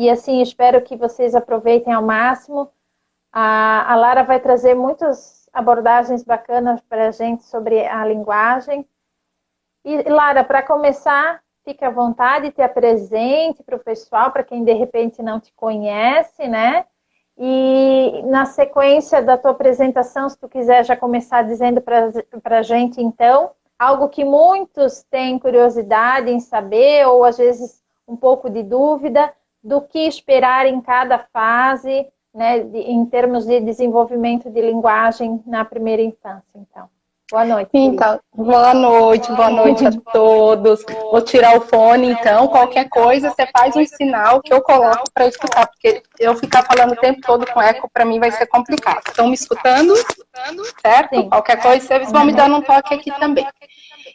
E assim, espero que vocês aproveitem ao máximo. A Lara vai trazer muitas abordagens bacanas para a gente sobre a linguagem. E, Lara, para começar, fique à vontade, te apresente para o pessoal, para quem de repente não te conhece, né? E na sequência da tua apresentação, se tu quiser já começar dizendo para a gente, então, algo que muitos têm curiosidade em saber, ou às vezes um pouco de dúvida, do que esperar em cada fase, né, em termos de desenvolvimento de linguagem na primeira infância. Então, boa noite. Então, boa noite a todos. Vou tirar o fone, então, qualquer coisa, você faz um sinal que eu coloco para escutar, porque eu ficar falando o tempo todo com eco, para mim vai ser complicado. Estão me escutando? Certo? Sim. Qualquer coisa, vocês vão me dando um toque aqui também.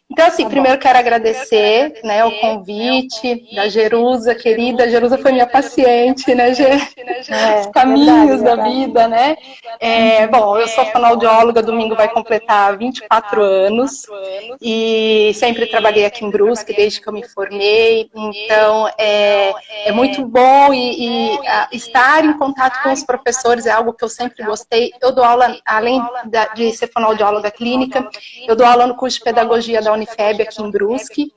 Então, assim, primeiro quero agradecer, né, o convite da Jerusa, querida. Jerusa foi minha paciente, né, os caminhos da vida, né? Bom, eu sou fonoaudióloga, domingo vai completar 24 anos e sempre trabalhei aqui em Brusque desde que eu me formei. Então, é muito bom e estar em contato com os professores é algo que eu sempre gostei. Eu dou aula, além de ser fonoaudióloga clínica, eu dou aula no curso de pedagogia da Unifeb aqui em Brusque,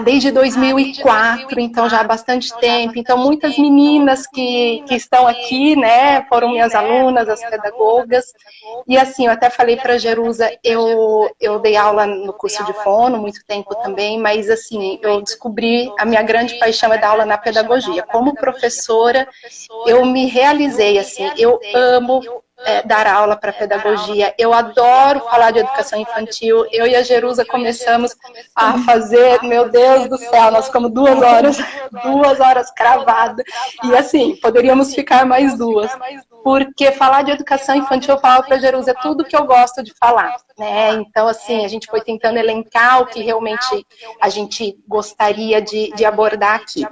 desde 2004, então já há bastante tempo. Então, muitas meninas que estão aqui, né, foram minhas alunas, as pedagogas. E assim, eu até falei para a Jerusa, eu dei aula no curso de fono muito tempo também, mas assim, eu descobri, a minha grande paixão é dar aula na pedagogia. Como professora, eu me realizei, assim, eu amo dar aula para pedagogia. Eu adoro falar de educação infantil. Eu e a Jerusa começamos a fazer, meu Deus do céu, nós ficamos 2 horas cravadas. E assim, poderíamos ficar mais 2. Porque falar de educação infantil, eu falo para a Jerusa, é tudo que eu gosto de falar, né? Então, assim, a gente foi tentando elencar o que realmente a gente gostaria de abordar aqui.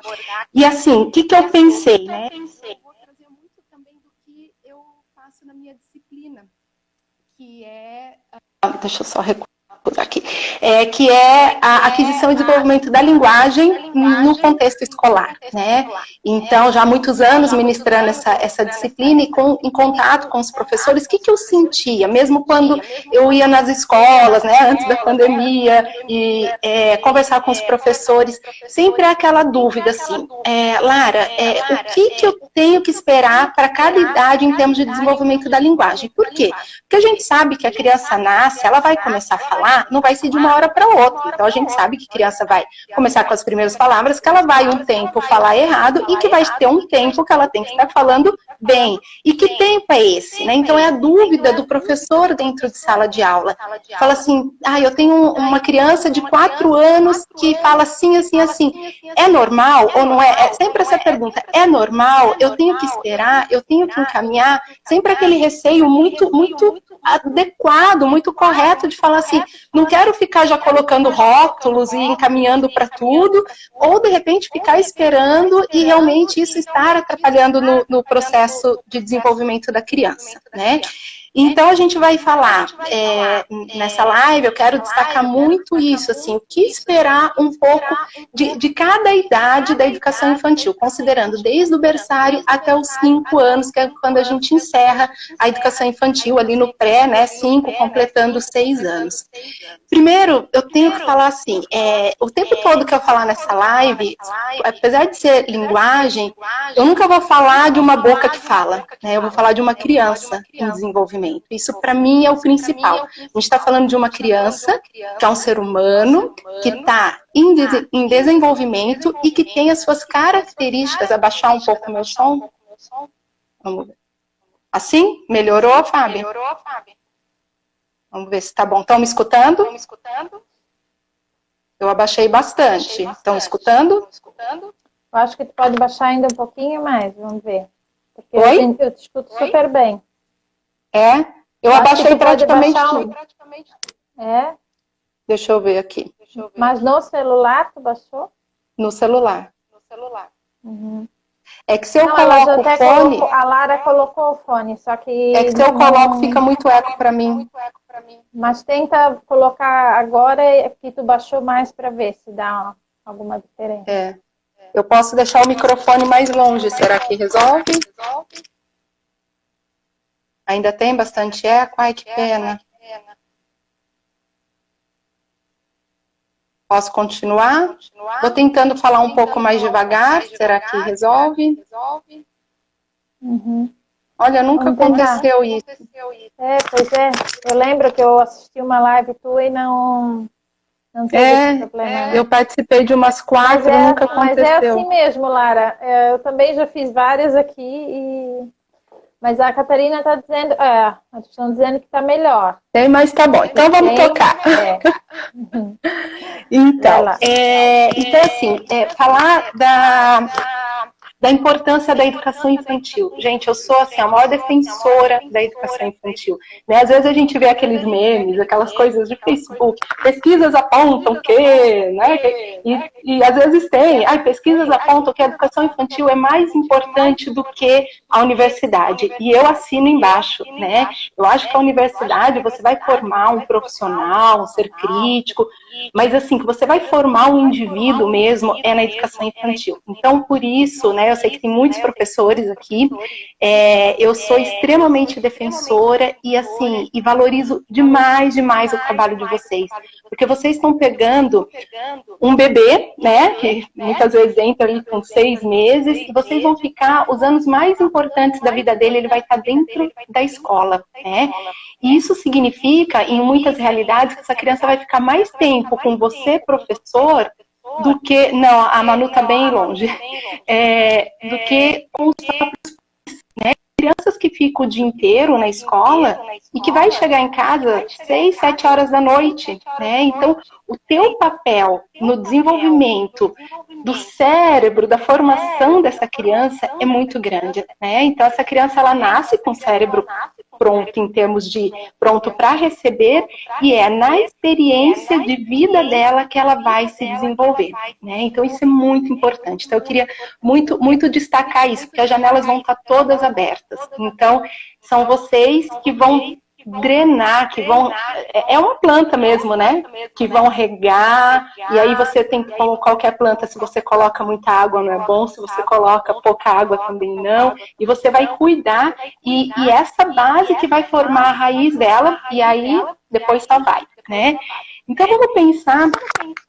E assim, o que eu pensei, né? Na minha disciplina, que é... Deixa eu só recordar aqui. Que é a aquisição e desenvolvimento da linguagem no contexto escolar, né? Então, já há muitos anos ministrando essa disciplina e em contato com os professores, o que eu sentia, mesmo quando eu ia nas escolas, né, antes da pandemia, e conversar com os professores, sempre há aquela dúvida, assim, Lara, o que eu tenho que esperar para cada idade em termos de desenvolvimento da linguagem? Por quê? Porque a gente sabe que a criança nasce, ela vai começar a falar, não vai ser de uma hora para outra. Então, a gente sabe que a criança vai começar com as primeiras palavras, que ela vai um tempo falar errado e que vai ter um tempo que ela tem que estar falando bem. E que tempo é esse? Né? Então, é a dúvida do professor dentro de sala de aula. Fala assim, eu tenho uma criança de 4 anos que fala assim, assim, assim. É normal ou não é? É sempre essa pergunta. É normal? Eu tenho que esperar? Eu tenho que encaminhar? Sempre aquele receio muito adequado, muito correto de falar assim, não quero ficar já colocando rótulos e encaminhando para tudo, ou de repente ficar esperando e realmente isso estar atrapalhando no processo de desenvolvimento da criança, né? Então, a gente vai falar nessa live, eu quero destacar muito isso, assim, o que esperar um pouco de cada idade da educação infantil, considerando desde o berçário até os 5 anos, que é quando a gente encerra a educação infantil, ali no pré, né, 5, completando 6 anos. Primeiro, eu tenho que falar assim, o tempo todo que eu falar nessa live, apesar de ser linguagem, eu nunca vou falar de uma boca que fala, né, eu vou falar de uma criança em desenvolvimento. Isso, para mim, é o principal. A gente está falando de uma criança, que é um ser humano, que está em desenvolvimento e que tem as suas características. Abaixar um pouco o meu som. Vamos ver. Assim? Melhorou, Fábio? Vamos ver se está bom. Estão me escutando? Eu abaixei bastante. Estão escutando? Eu acho que tu pode baixar ainda um pouquinho mais. Vamos ver. Porque Oi? eu te escuto super bem. Eu abaixei praticamente tudo. Deixa eu ver aqui. Mas no celular tu baixou? No celular. Uhum. É que se eu coloco o fone... A Lara colocou o fone, só que... É que se eu coloco fica muito eco para mim. Mas tenta colocar agora que tu baixou mais para ver se dá alguma diferença. Eu posso deixar o microfone mais longe, será que resolve? Ainda tem bastante eco? Ai, que pena. Posso continuar? Vou tentando falar um pouco mais devagar, será que resolve? Uhum. Olha, nunca aconteceu isso. Pois é. Eu lembro que eu assisti uma live tua e não teve esse problema. Eu participei de umas 4, nunca aconteceu. Mas é assim mesmo, Lara. Eu também já fiz várias aqui, mas a Catarina está dizendo, estão dizendo que está melhor. Mas tá bom, então vamos tocar. Então, assim, falar da importância da educação infantil. Gente, eu sou assim, a maior defensora da educação infantil. Né? Às vezes a gente vê aqueles memes, aquelas coisas de Facebook, pesquisas apontam que, né? E às vezes tem, pesquisas apontam que a educação infantil é mais importante do que a universidade. E eu assino embaixo, né? Eu acho que a universidade você vai formar um profissional, um ser crítico, mas assim, que você vai formar um indivíduo mesmo é na educação infantil. Então, por isso, né, eu sei que tem muitos professores aqui, eu sou extremamente defensora e assim, e valorizo demais o trabalho de vocês, porque vocês estão pegando um bebê, né, que muitas vezes entra ali com 6 meses, e vocês vão ficar, os anos mais importantes da vida dele, ele vai estar dentro da escola, né, e isso significa, em muitas realidades, que essa criança vai ficar mais tempo com você, professor, do que... Não, a Manu está bem longe. Do que com os próprios, né? Crianças que ficam o dia inteiro na escola e que vai chegar em casa 6, 7 horas da noite, né? Então, o teu papel no desenvolvimento do cérebro, da formação dessa criança é muito grande, né? Então, essa criança, ela nasce com o cérebro pronto em termos de pronto para receber, e é na experiência de vida dela que ela vai se desenvolver, né? Então isso é muito importante. Então eu queria muito destacar isso, porque as janelas vão estar todas abertas. Então são vocês que vão drenar, que vão... É uma planta mesmo, né? Que vão regar, e aí você tem, como qualquer planta, se você coloca muita água não é bom, se você coloca pouca água também não, e você vai cuidar, e essa base que vai formar a raiz dela, e aí depois só vai, né? Então vamos pensar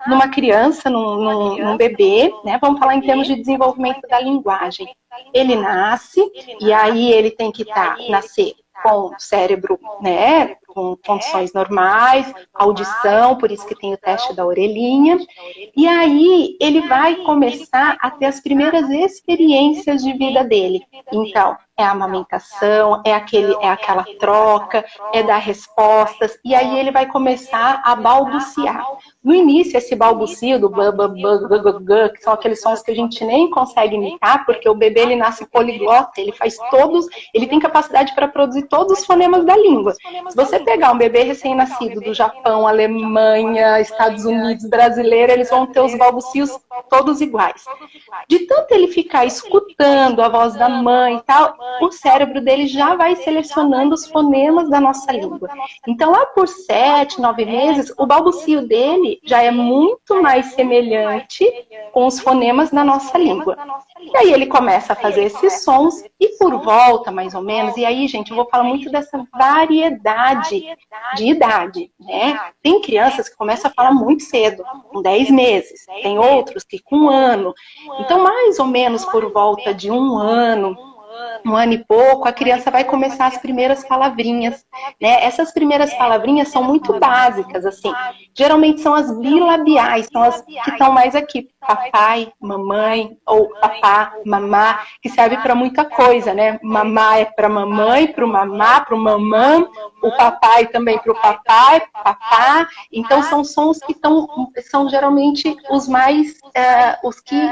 numa criança, num bebê, né? Vamos falar em termos de desenvolvimento da linguagem. Ele nasce, e aí ele tem que nascer com o cérebro, né, com condições normais, audição, por isso que tem o teste da orelhinha, e aí ele vai começar a ter as primeiras experiências de vida dele. Então, é a amamentação, é aquela troca, é dar respostas, e aí ele vai começar a balbuciar. No início, esse balbucio do que são aqueles sons que a gente nem consegue imitar, porque o bebê ele nasce poliglota, ele tem capacidade para produzir todos os fonemas da língua. Se você pegar um bebê recém-nascido do Japão, Alemanha, Estados Unidos, brasileiro, eles vão ter os balbucios todos iguais. De tanto ele ficar escutando a voz da mãe e tal, o cérebro dele já vai selecionando os fonemas da nossa língua. Então, lá por 7, 9 meses, o balbucio dele já é muito mais semelhante com os fonemas da nossa língua. E aí ele começa a fazer esses sons e por volta, mais ou menos, e aí, gente, eu vou falar muito dessa variedade de idade, né? Tem crianças que começam a falar muito cedo, com 10 meses, tem outros que com 1 ano. Então, mais ou menos por volta de 1 ano e pouco, a criança vai começar as primeiras palavrinhas, né? Essas primeiras palavrinhas são muito básicas, assim. Geralmente são as bilabiais, são as que estão mais aqui. Papai, mamãe, ou papá, mamá, que serve para muita coisa, né? Mamá é para mamãe, para o mamá, para o mamã, o papai também para o papai, papá. Então são sons que são geralmente os mais, os que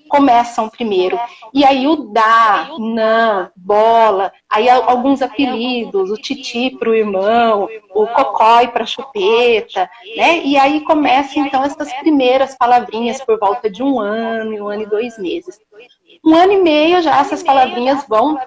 começam primeiro. E aí o dá, não, bola, aí alguns apelidos, o titi para o irmão, o cocói para chupeta, né? E aí começam então essas primeiras palavrinhas por volta de 1 ano e 2 meses. 1 ano e meio já essas palavrinhas vão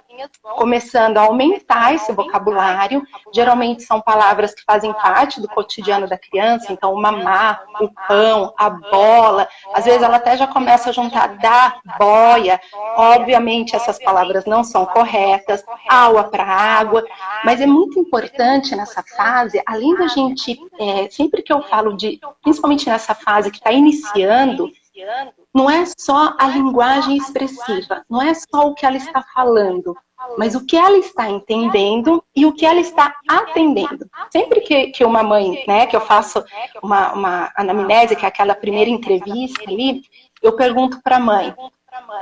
começando a aumentar esse vocabulário. Geralmente são palavras que fazem parte do cotidiano da criança, então o mamar, o pão, a bola. Às vezes ela até já começa a juntar da, boia. Obviamente essas palavras não são corretas, aula para água, mas é muito importante nessa fase, além da gente, sempre que eu falo de, principalmente nessa fase que está iniciando, não é só a linguagem expressiva, não é só o que ela está falando, mas o que ela está entendendo e o que ela está atendendo. Sempre que uma mãe, né, que eu faço uma anamnese, que é aquela primeira entrevista ali, eu pergunto para a mãe,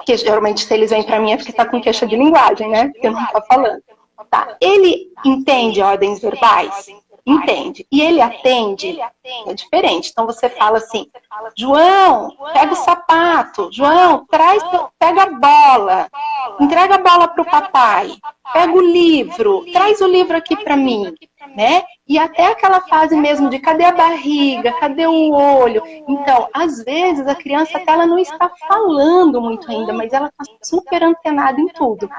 que geralmente se eles vêm para mim é porque está com queixa de linguagem, né, porque não está falando. Tá. Ele entende ordens verbais? Entende. E ele atende? É diferente. Então você fala assim, João, pega o sapato. João, pega a bola. Entrega a bola para o papai. Pega o livro. Traz o livro aqui para mim. Né? E até aquela fase mesmo de cadê a barriga, cadê o olho. Então, às vezes a criança até ela não está falando muito ainda, mas ela está super antenada em tudo.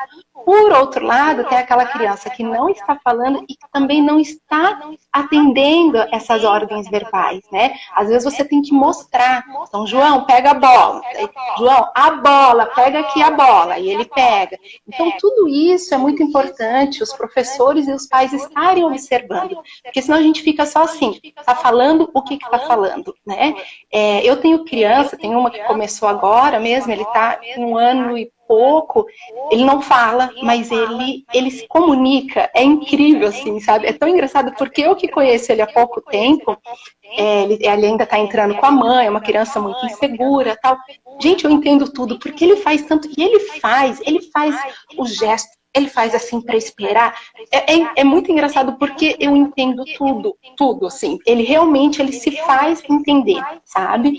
Por outro lado, tem aquela criança que não está falando e que também não está atendendo essas ordens verbais, né? Às vezes você tem que mostrar. Então, João, pega a bola. João, a bola, pega aqui a bola. E ele pega. Então, tudo isso é muito importante, os professores e os pais estarem observando. Porque senão a gente fica só assim, tá falando o que tá falando, né? Eu tenho criança, tem uma que começou agora mesmo, ele tá com 1 ano e pouco, ele não fala, mas ele se comunica, é incrível, assim, sabe? É tão engraçado, porque eu que conheço ele há pouco tempo, ele ainda tá entrando com a mãe, é uma criança muito insegura, tal. Gente, eu entendo tudo, porque ele faz tanto, e ele faz o gesto, ele faz assim para esperar. É muito engraçado porque eu entendo tudo, assim. Ele realmente, ele se faz entender, sabe?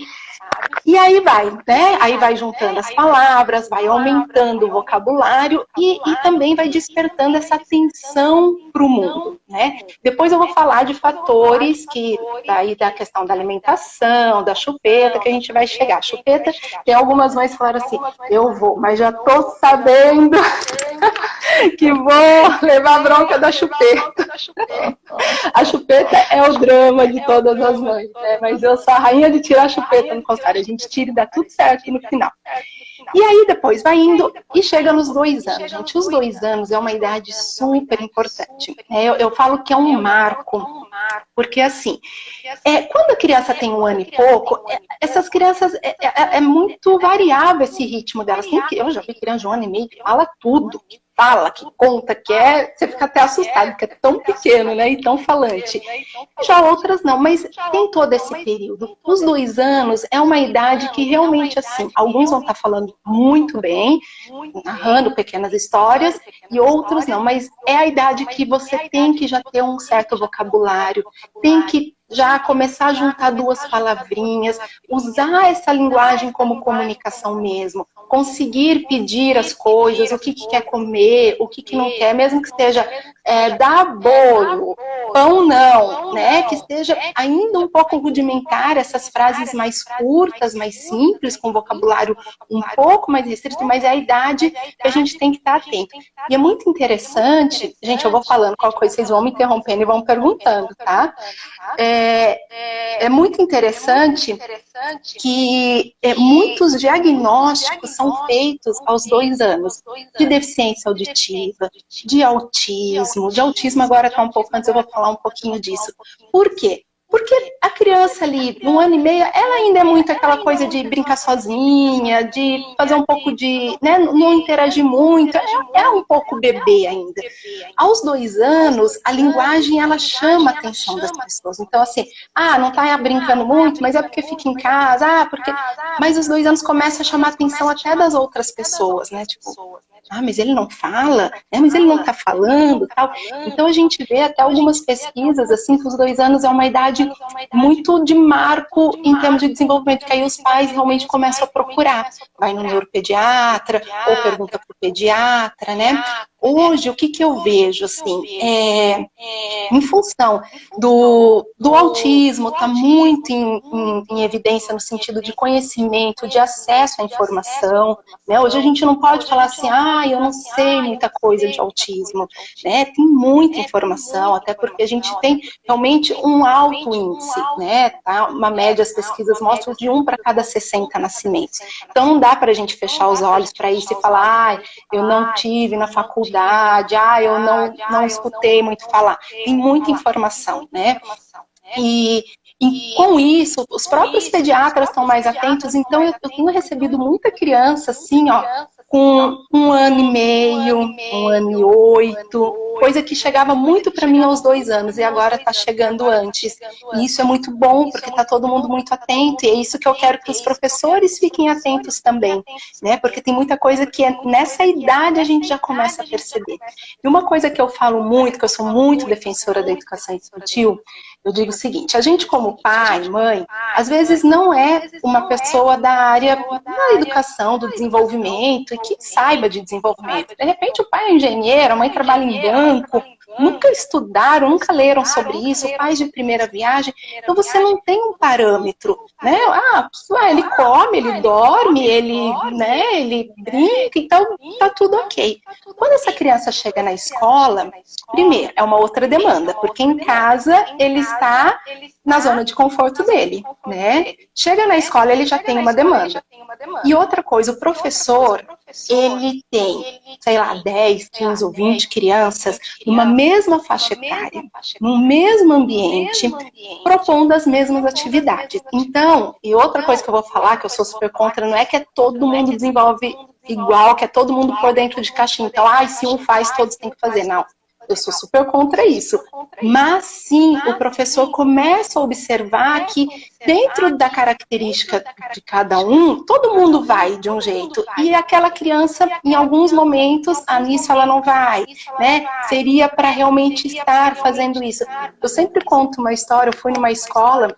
E aí vai, né? Aí vai juntando as palavras, vai aumentando o vocabulário e também vai despertando essa atenção para o mundo, né? Depois eu vou falar de fatores que, daí da questão da alimentação, da chupeta, que a gente vai chegar. Chupeta, tem algumas mães que falaram assim, eu vou, mas já tô sabendo que vou levar a bronca da chupeta. A chupeta é o drama de todas as mães, né? Mas eu sou a rainha de tirar a chupeta no consultório. A gente tira e dá tudo certo no final. E aí depois vai indo e chega nos 2 anos, gente. Os 2 anos é uma idade super importante. Eu falo que é um marco, porque assim, quando a criança tem 1 ano e pouco, essas crianças, é muito variável esse ritmo delas. Eu já vi criança de 1 ano e meio que fala tudo, que fala, que conta, você fica até assustado, porque é tão pequeno, né, e tão falante. Já outras não, mas tem todo esse período. Os 2 anos é uma idade que realmente, assim, alguns vão estar falando muito bem, narrando pequenas histórias, e outros não, mas é a idade que você tem que já ter um certo vocabulário, tem que já começar a juntar 2 palavrinhas, usar essa linguagem como comunicação mesmo, conseguir pedir as coisas, o que quer comer, o que não quer, mesmo que seja dar bolo, pão não, né? Que esteja ainda um pouco rudimentar, essas frases mais curtas, mais simples, com vocabulário um pouco mais restrito, mas é a idade que a gente tem que estar atento. E é muito interessante, gente, eu vou falando qualquer coisa, vocês vão me interrompendo e vão perguntando, tá? É muito interessante que muitos diagnósticos são feitos aos 2 anos, de deficiência auditiva, de autismo agora está um pouco antes, eu vou falar um pouquinho disso. Por quê? Porque a criança ali, 1 ano e meio, ela ainda é muito aquela coisa de brincar sozinha, de fazer um pouco de, né, não interagir muito, é um pouco bebê ainda. Aos 2 anos, a linguagem, ela chama a atenção das pessoas. Então, assim, não tá brincando muito, mas é porque fica em casa, Mas os 2 anos começam a chamar a atenção até das outras pessoas, né, tipo, mas ele não fala, mas ele não tá falando, tal. Então, a gente vê até algumas pesquisas, assim, que os 2 anos é uma idade muito de marco em termos de desenvolvimento, que aí os pais realmente começam a procurar. Vai no neuropediatra, ou pergunta pro pediatra, né? hoje, o que eu vejo, assim, em função do autismo, está muito em evidência no sentido de conhecimento, de acesso à informação, né? Hoje a gente não pode falar assim, eu não sei muita coisa de autismo, né? Tem muita informação, até porque a gente tem realmente um alto índice, né? Tá? Uma média, as pesquisas mostram de 1 para cada 60 nascimentos. Então não dá para a gente fechar os olhos para isso e falar, eu não tive na faculdade, eu não escutei muito falar. Tem muita informação, né? E com isso, os próprios pediatras estão mais atentos, então eu tenho recebido muita criança, assim, com 1 ano e meio, 1 ano e 8, coisa que chegava muito para mim aos 2 anos, e agora está chegando antes. E isso é muito bom, porque está todo mundo muito atento, e é isso que eu quero que os professores fiquem atentos também, né? Porque tem muita coisa que nessa idade a gente já começa a perceber. E uma coisa que eu falo muito, que eu sou muito defensora da educação infantil, eu digo o seguinte, a gente como pai, mãe, às vezes não é uma pessoa da área da educação, do desenvolvimento, e que saiba de desenvolvimento. De repente o pai é engenheiro, a mãe trabalha em banco, nunca estudaram, nunca leram sobre isso, pais de primeira viagem, então você não tem um parâmetro, né? Ele come, ele dorme, ele brinca, então tá tudo ok. Quando essa criança chega na escola, primeiro, é uma outra demanda, porque em casa ele está na zona de conforto dele, né? Chega na escola, ele já tem uma demanda. E outra coisa, o professor, ele tem, sei lá, 10, 15 ou 20 crianças numa mesma faixa etária, no mesmo ambiente, propondo as mesmas atividades. Então, e outra coisa que eu vou falar, que eu sou super contra, não é que todo mundo desenvolve igual, que é todo mundo por dentro de caixinha. Então, se um faz, todos têm que fazer. Não. Eu sou super contra isso. Mas sim, o professor começa a observar que dentro da característica de cada um, todo mundo vai de um jeito. E aquela criança, em alguns momentos, nisso ela não vai, né? Seria para realmente estar fazendo isso. Eu sempre conto uma história, eu fui numa escola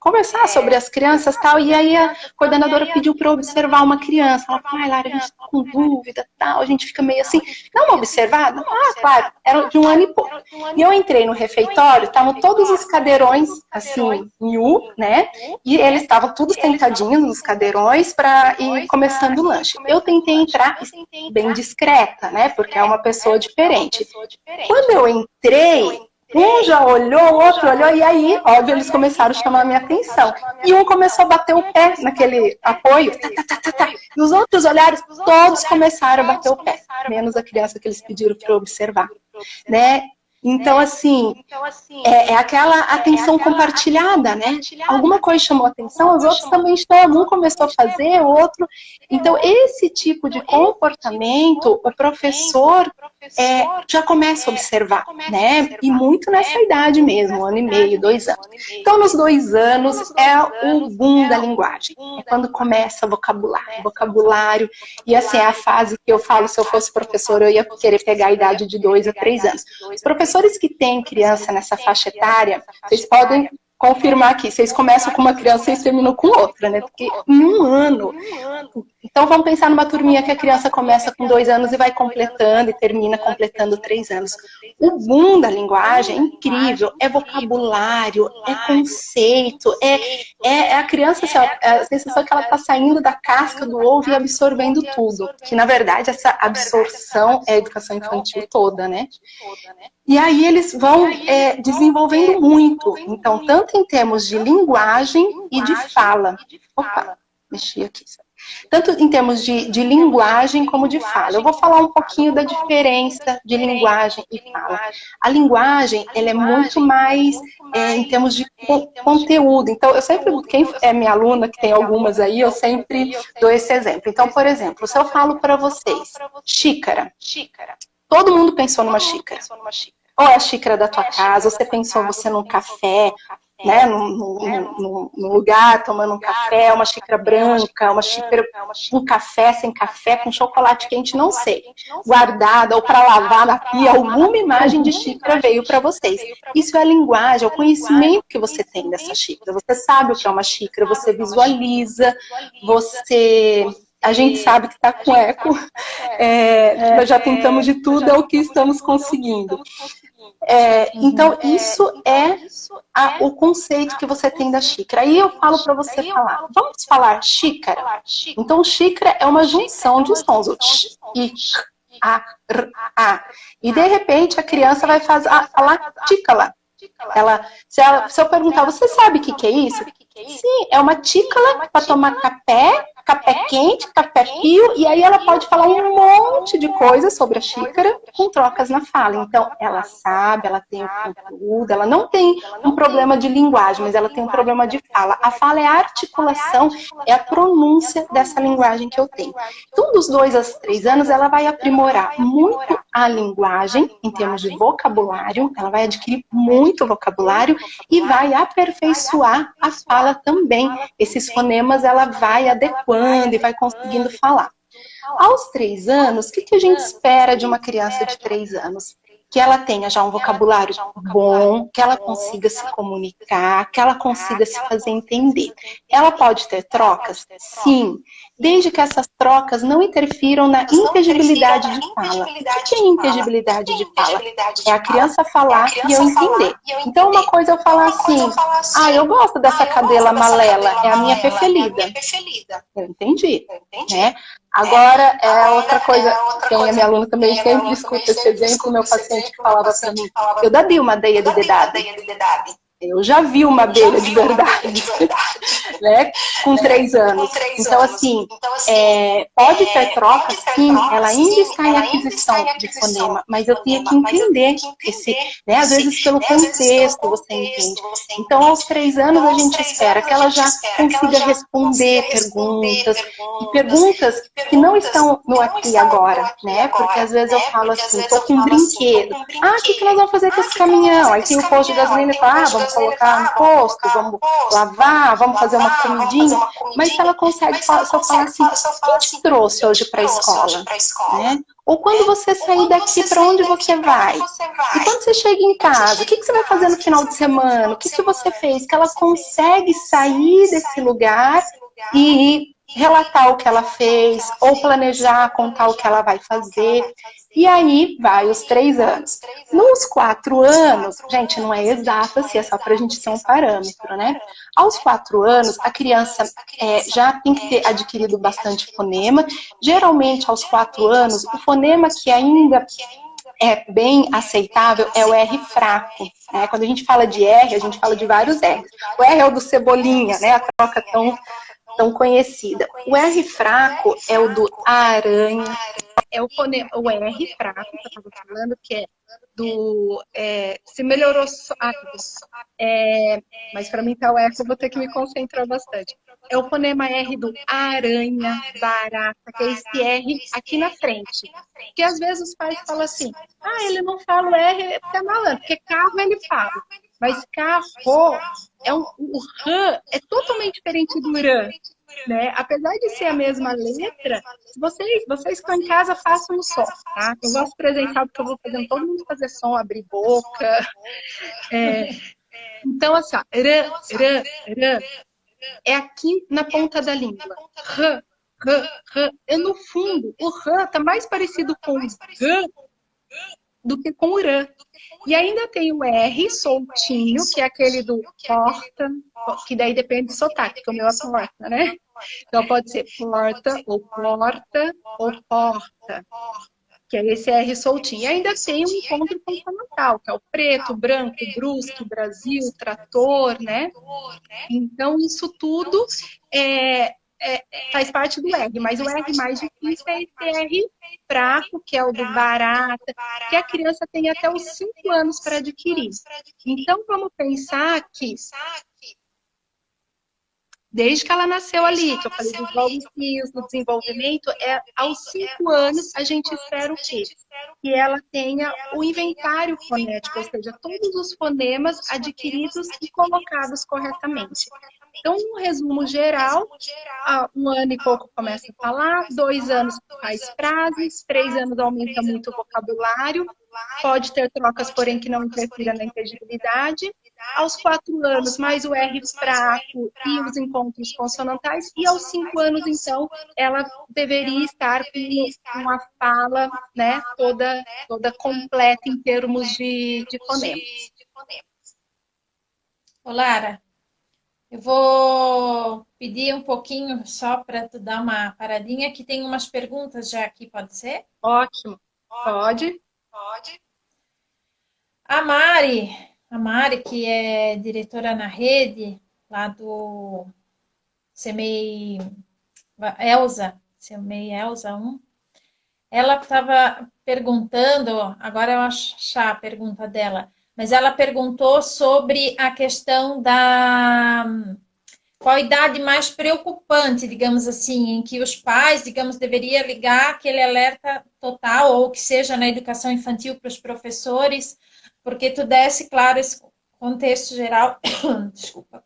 conversar sobre as crianças e tal, e aí a coordenadora pediu para eu observar uma criança. Ela falou, Lara, a gente está com dúvida, tal, a gente fica meio assim, dá uma observada? Claro, era de 1 ano e pouco. E eu entrei no refeitório, estavam todos os cadeirões, assim, em U, né? E eles estavam todos sentadinhos nos cadeirões para ir começando o lanche. Eu tentei entrar bem discreta, né? Porque é uma pessoa diferente. Quando eu entrei, um já olhou, o outro olhou, e aí, óbvio, eles começaram a chamar a minha atenção. E um começou a bater o pé naquele apoio, e os outros olharam, todos começaram a bater o pé, menos a criança que eles pediram para observar, né? Então, assim, é aquela atenção compartilhada, né? Alguma coisa chamou a atenção, os outros também chamam, um começou a fazer, o outro. Então, esse tipo de comportamento, o professor já começa a observar, né? E muito nessa idade mesmo, 1 ano e meio, 2 anos. Então, nos 2 anos é o boom da linguagem. É quando começa vocabulário. E assim, é a fase que eu falo, se eu fosse professor, eu ia querer pegar a idade de 2 a 3 anos. Os professores que têm criança nessa faixa etária, vocês podem confirmar aqui, vocês começam com uma criança e terminam com outra, né? Porque em 1 ano... Então, vamos pensar numa turminha que a criança começa com 2 anos e vai completando e termina completando 3 anos. O boom da linguagem é incrível, é vocabulário, é conceito, é a criança, assim, a sensação que ela está saindo da casca do ovo e absorvendo tudo. Que, na verdade, essa absorção é a educação infantil toda, né? E aí eles vão desenvolvendo muito. Então, tanto em termos de linguagem e de fala. Opa, mexi aqui. Tanto em termos de linguagem como de fala. Eu vou falar um pouquinho da diferença de linguagem e fala. A linguagem, ela é muito mais em termos de conteúdo. Então, eu sempre, quem é minha aluna, que tem algumas aí, eu sempre dou esse exemplo. Então, por exemplo, se eu falo para vocês, xícara. Todo mundo pensou numa xícara. Ou é a xícara da tua casa, ou você pensou você num café, né, num lugar tomando um café, uma xícara branca, uma xícara, um café sem café, com chocolate quente, não sei, guardada ou para lavar na pia, alguma imagem de xícara veio para vocês. Isso é a linguagem, é o conhecimento que você tem dessa xícara. Você sabe o que é uma xícara, você visualiza, você a gente sabe que está com eco, nós já tentamos de tudo, é o que estamos conseguindo. Então, isso é o conceito que você tem da xícara. Aí eu falo para você falar, vamos falar xícara? Então, xícara é uma junção de sons, o x, i, a, r, a. E, de repente, a criança vai falar tícala. Se eu perguntar, você sabe o que é isso? Sim, é uma tícala para tomar café quente, café frio, e aí ela pode falar um monte de coisa sobre a xícara com trocas na fala. Então, ela sabe, ela tem o conteúdo, ela não tem um problema de linguagem, mas ela tem um problema de fala. A fala é a articulação, é a pronúncia dessa linguagem que eu tenho. Então, dos 2 aos 3 anos, ela vai aprimorar muito a linguagem, em termos de vocabulário, ela vai adquirir muito vocabulário e vai aperfeiçoar a fala também. Esses fonemas ela vai adequando e vai conseguindo falar. Aos 3 anos, o que a gente espera de uma criança de 3 anos? Que ela tenha já um vocabulário bom, que ela consiga se comunicar, que ela consiga se fazer entender. Ela pode ter trocas? Sim, desde que essas trocas não interfiram na inteligibilidade de fala. O que é inteligibilidade de fala? É a criança falar e eu entender. Então, uma coisa eu falar assim, eu gosto dessa cadela amarela, é a minha preferida. Eu entendi, né? Agora, outra coisa, tem a minha aluna também sempre escuta esse exemplo, meu paciente que falava para mim, eu daria uma deia de dedade. Eu já vi uma abelha de verdade, né? Com 3 anos. Então, assim, pode ter troca, sim, ela ainda está em aquisição de fonema, mas eu tenho que entender né? Às vezes pelo contexto você entende. Então, aos 3 anos a gente espera que ela já consiga responder perguntas, e perguntas que não estão no aqui e agora, né? Porque às vezes eu falo assim, tô com um brinquedo. O que nós vamos fazer com esse caminhão? Aí tem o posto de gasolina e fala, vamos colocar no posto, vamos lavar, vamos fazer uma comidinha. Mas se ela consegue só falar assim, o que te trouxe hoje para a escola? Né? Ou quando você sair daqui, para onde você vai? E quando você chega em casa, o que você vai fazer no final de semana? O que você fez? Que ela consegue sair desse lugar e relatar o que ela fez, ou planejar, contar o que ela vai fazer. E aí vai os 3 anos. Nos 4 anos, gente, não é exato assim, é só para a gente ter um parâmetro, né? Aos 4 anos, a criança já tem que ter adquirido bastante fonema. Geralmente, aos 4 anos, o fonema que ainda é bem aceitável é o R fraco. Né? Quando a gente fala de R, a gente fala de vários R's. O R é o do cebolinha, né? A troca tão conhecida. O R fraco é o do aranha, é o R fraco, que eu estava falando, que é do... se melhorou... mas para mim tá o R, eu vou ter que me concentrar bastante. É o fonema R do aranha, barata, que é esse R aqui na frente. Porque às vezes os pais falam assim, ele não fala o R porque é malandro, porque carro ele fala. Mas carro, o rã é totalmente diferente do rã. Né? Apesar de ser a mesma letra, se vocês estão em casa, façam um som, tá? Eu gosto de apresentar porque eu vou fazendo todo mundo fazer som, abrir boca. Então, assim, ó, rã, é aqui na ponta da língua. Rã, no fundo, o rã tá mais parecido com o rã do que com o rã. E ainda tem o R soltinho, que é aquele do porta, que daí depende do sotaque, porque o meu é porta, né? Então pode ser porta, ou porta, que é esse R soltinho. E ainda tem um encontro consonantal, que é o preto, branco, brusque, Brasil, trator, né? Então isso tudo faz parte do R, mas o R mais difícil é esse R fraco, que é o do barata, que a criança tem até os 5 anos para adquirir. Então, vamos pensar que, desde que ela nasceu ali, que eu falei dos novos fios, do desenvolvimento, aos 5 anos a gente espera o quê? Que ela tenha o inventário fonético, ou seja, todos os fonemas adquiridos e colocados corretamente. Então, no resumo geral, 1 ano e pouco começa a falar, 2 anos faz frases, 3 anos aumenta muito o vocabulário, pode ter trocas, porém, que não interfiram na inteligibilidade. aos 4 anos, mais o R fraco e os encontros consonantais, e aos 5 anos, então, ela deveria estar com uma fala, né, toda completa em termos de fonemas. Ô, Lara, eu vou pedir um pouquinho só para tu dar uma paradinha, que tem umas perguntas já aqui, pode ser? Ótimo, pode. A Mari, que é diretora na rede, lá do CEMEI CEMEI Elsa 1, ela estava perguntando, agora eu acho achar a pergunta dela, mas ela perguntou sobre a questão da qual a idade mais preocupante, digamos assim, em que os pais, digamos, deveriam ligar aquele alerta total, ou que seja na educação infantil para os professores, porque tu desse, claro, esse contexto geral, desculpa,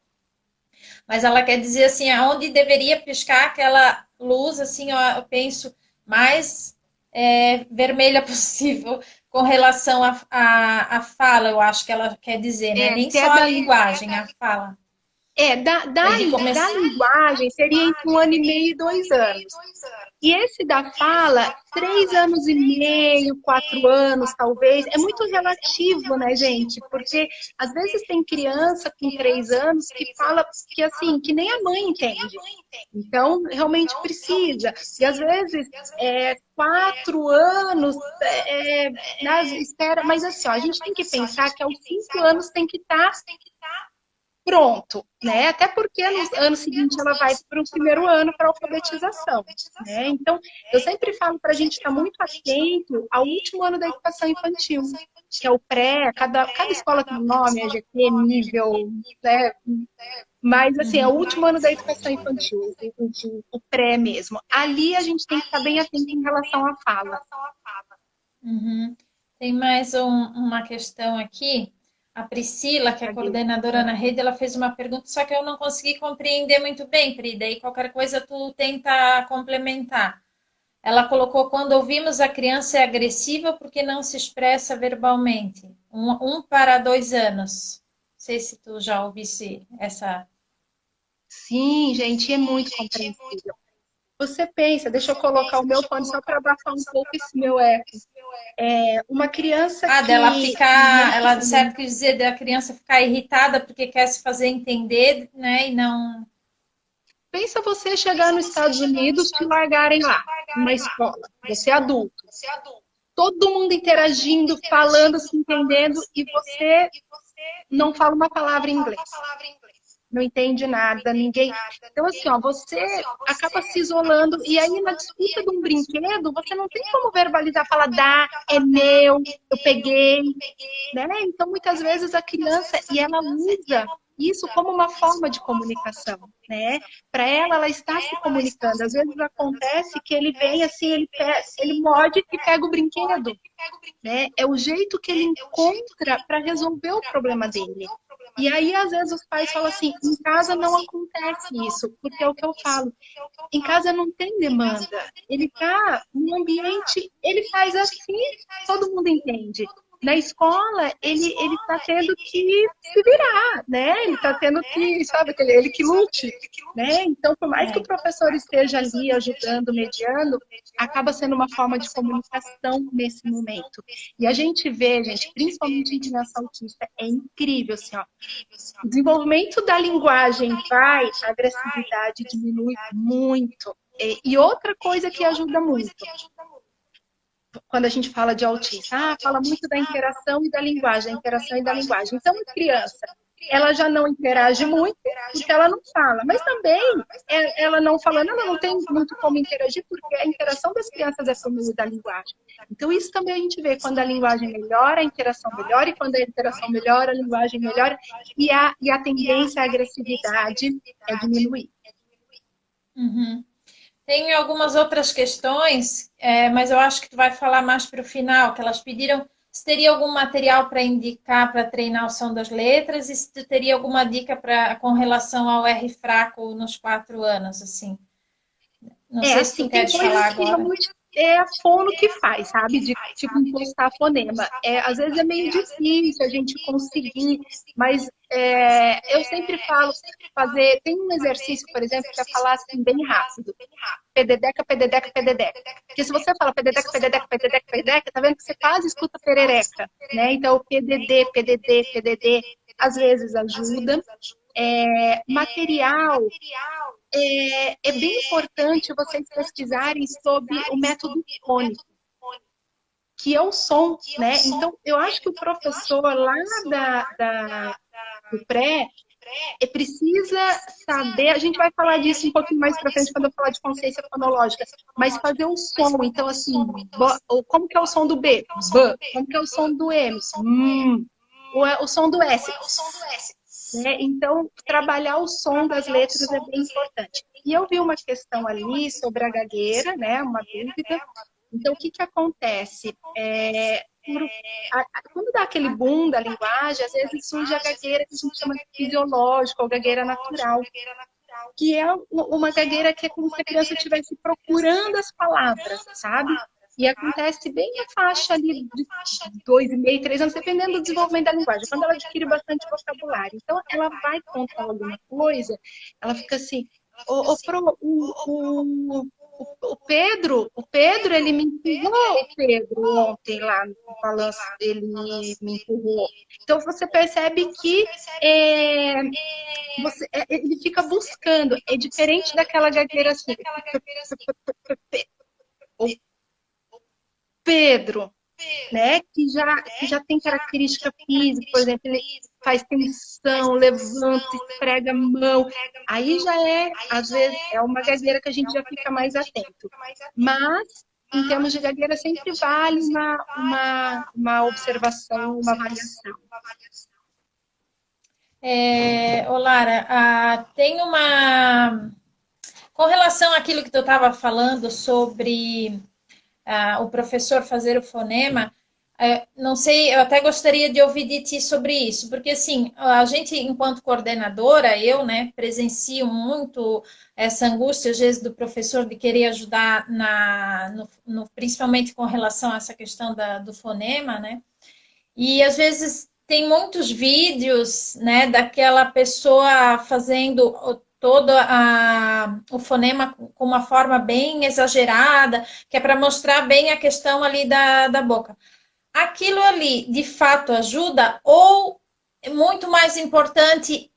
mas ela quer dizer assim, aonde deveria piscar aquela luz, assim, ó, eu penso, mais vermelha possível com relação à fala, eu acho que ela quer dizer, né? Nem só a linguagem, a fala. Da linguagem seria entre 1 ano e meio e 2 anos. E esse da fala, 3 anos e meio, 4 anos, talvez, é muito relativo, né, gente? Porque às vezes tem criança com 3 anos que fala que assim, que nem a mãe entende. Então, realmente precisa. E às vezes, 4 anos, nas espera, mas assim, ó, a gente tem que pensar que aos 5 anos tem que estar pronto, né? Até porque no ano seguinte ela vai para o primeiro ano para alfabetização, né? Então, eu sempre falo para a gente estar muito atento ao último ano da educação infantil, que é o pré, cada escola tem um nome, EGT, nível, né? Mas, assim, é o último ano da educação infantil, o pré mesmo. Ali a gente tem que estar bem atento em relação à fala. Uhum. Tem mais uma questão aqui. A Priscila, que é coordenadora na rede, ela fez uma pergunta, só que eu não consegui compreender muito bem, Pri, daí qualquer coisa tu tenta complementar. Ela colocou, quando ouvimos a criança é agressiva porque não se expressa verbalmente. 1 para 2 anos. Não sei se tu já ouvisse essa. Sim, gente, é muito compreensível. Você pensa, deixa eu colocar o meu fone só para abafar um pouco esse meu eco. Uma criança dela ficar, ela certo quer dizer da criança ficar irritada porque quer se fazer entender, né, e não. Pensa você chegar nos Estados Unidos e te largarem lá, numa escola, você é adulto. Todo mundo interagindo, falando, se entendendo, e você não fala uma palavra em inglês. Não entende nada, ninguém. Então, assim, ó, você acaba se isolando, e aí na disputa de um brinquedo, você não tem como verbalizar, falar, dá, é meu, eu peguei, né? Então, muitas vezes a criança, e ela usa isso como uma forma de comunicação, né? Para ela está se comunicando. Às vezes acontece que ele vem assim, ele morde e pega o brinquedo, né? É o jeito que ele encontra para resolver o problema dele. E aí, às vezes, os pais falam assim, em casa não acontece isso, porque é o que eu falo, em casa não tem demanda. Ele está no ambiente, ele faz assim, todo mundo entende. Na escola, ele está tendo que se virar, né? Ele está tendo que, sabe, ele que lute, né? Então, por mais que o professor esteja ali ajudando, mediando, acaba sendo uma forma de comunicação nesse momento. E a gente vê, gente, principalmente em criança autista, é incrível, assim, ó. O desenvolvimento da linguagem vai, a agressividade diminui muito. E outra coisa que ajuda muito, quando a gente fala de autista, fala muito da interação e da linguagem, Então, a criança, ela já não interage muito, porque ela não fala. Mas também, ela não falando, ela não tem muito como interagir, porque a interação das crianças é por meio da linguagem. Então, isso também a gente vê, quando a linguagem melhora, a interação melhora, e quando a interação melhora, a linguagem melhora, e a tendência à agressividade é diminuir. Uhum. Tem algumas outras questões, mas eu acho que tu vai falar mais para o final, que elas pediram se teria algum material para indicar para treinar o som das letras e se tu teria alguma dica com relação ao R fraco nos 4 anos, assim. Não sei se tu queres falar agora. é a fono que faz, sabe? De tipo impostar fonema. Às vezes é meio difícil a gente conseguir, mas eu sempre falo fazer. Tem um exercício, por exemplo, que é falar assim bem rápido. Pededeca, pededeca, pededeca. Porque se você fala pededeca, pededeca, pededeca, pededeca, tá vendo que você quase escuta perereca, né? Então, PDD, PDD, PDD, às vezes ajuda. Material, é bem importante vocês pesquisarem sobre o método fônico, que é o som, né? Então, eu acho que o professor lá do pré precisa saber, a gente vai falar disso um pouquinho mais pra frente quando eu falar de consciência fonológica, mas fazer o som, então assim, como que é o som do B? B. Como que é o som do M? O som do S. Né? Então, trabalhar o som das letras é bem importante. E eu vi uma questão ali sobre a gagueira, né? Uma dúvida. Então, o que acontece? Quando dá aquele boom da linguagem, às vezes surge a gagueira que a gente chama de fisiológica ou gagueira natural, que é uma gagueira que é como se a criança estivesse procurando as palavras, sabe? E acontece bem na faixa ali de 2,5, 3 anos, dependendo do desenvolvimento da linguagem, quando ela adquire bastante vocabulário. Então, ela vai contar alguma coisa, ela fica assim, o Pedro, ele me empurrou, o Pedro, ontem lá no balanço, ele me empurrou. Então, você percebe que ele fica buscando, é diferente daquela gagueira assim, Pedro, né, que já tem característica física, por exemplo, ele faz tensão, levanta, esfrega a mão, aí já às vezes, é uma gagueira que a gente já fica mais atento. Mas, em termos de gagueira, sempre vale uma observação, uma avaliação. Lara, tem uma... Com relação àquilo que tu estava falando sobre o professor fazer o fonema, não sei, eu até gostaria de ouvir de ti sobre isso, porque assim, a gente, enquanto coordenadora, eu, né, presencio muito essa angústia, às vezes, do professor de querer ajudar, principalmente com relação a essa questão do fonema, né, e às vezes tem muitos vídeos, né, daquela pessoa fazendo todo o fonema com uma forma bem exagerada, que é para mostrar bem a questão ali da boca. Aquilo ali, de fato, ajuda? Ou é muito mais importante,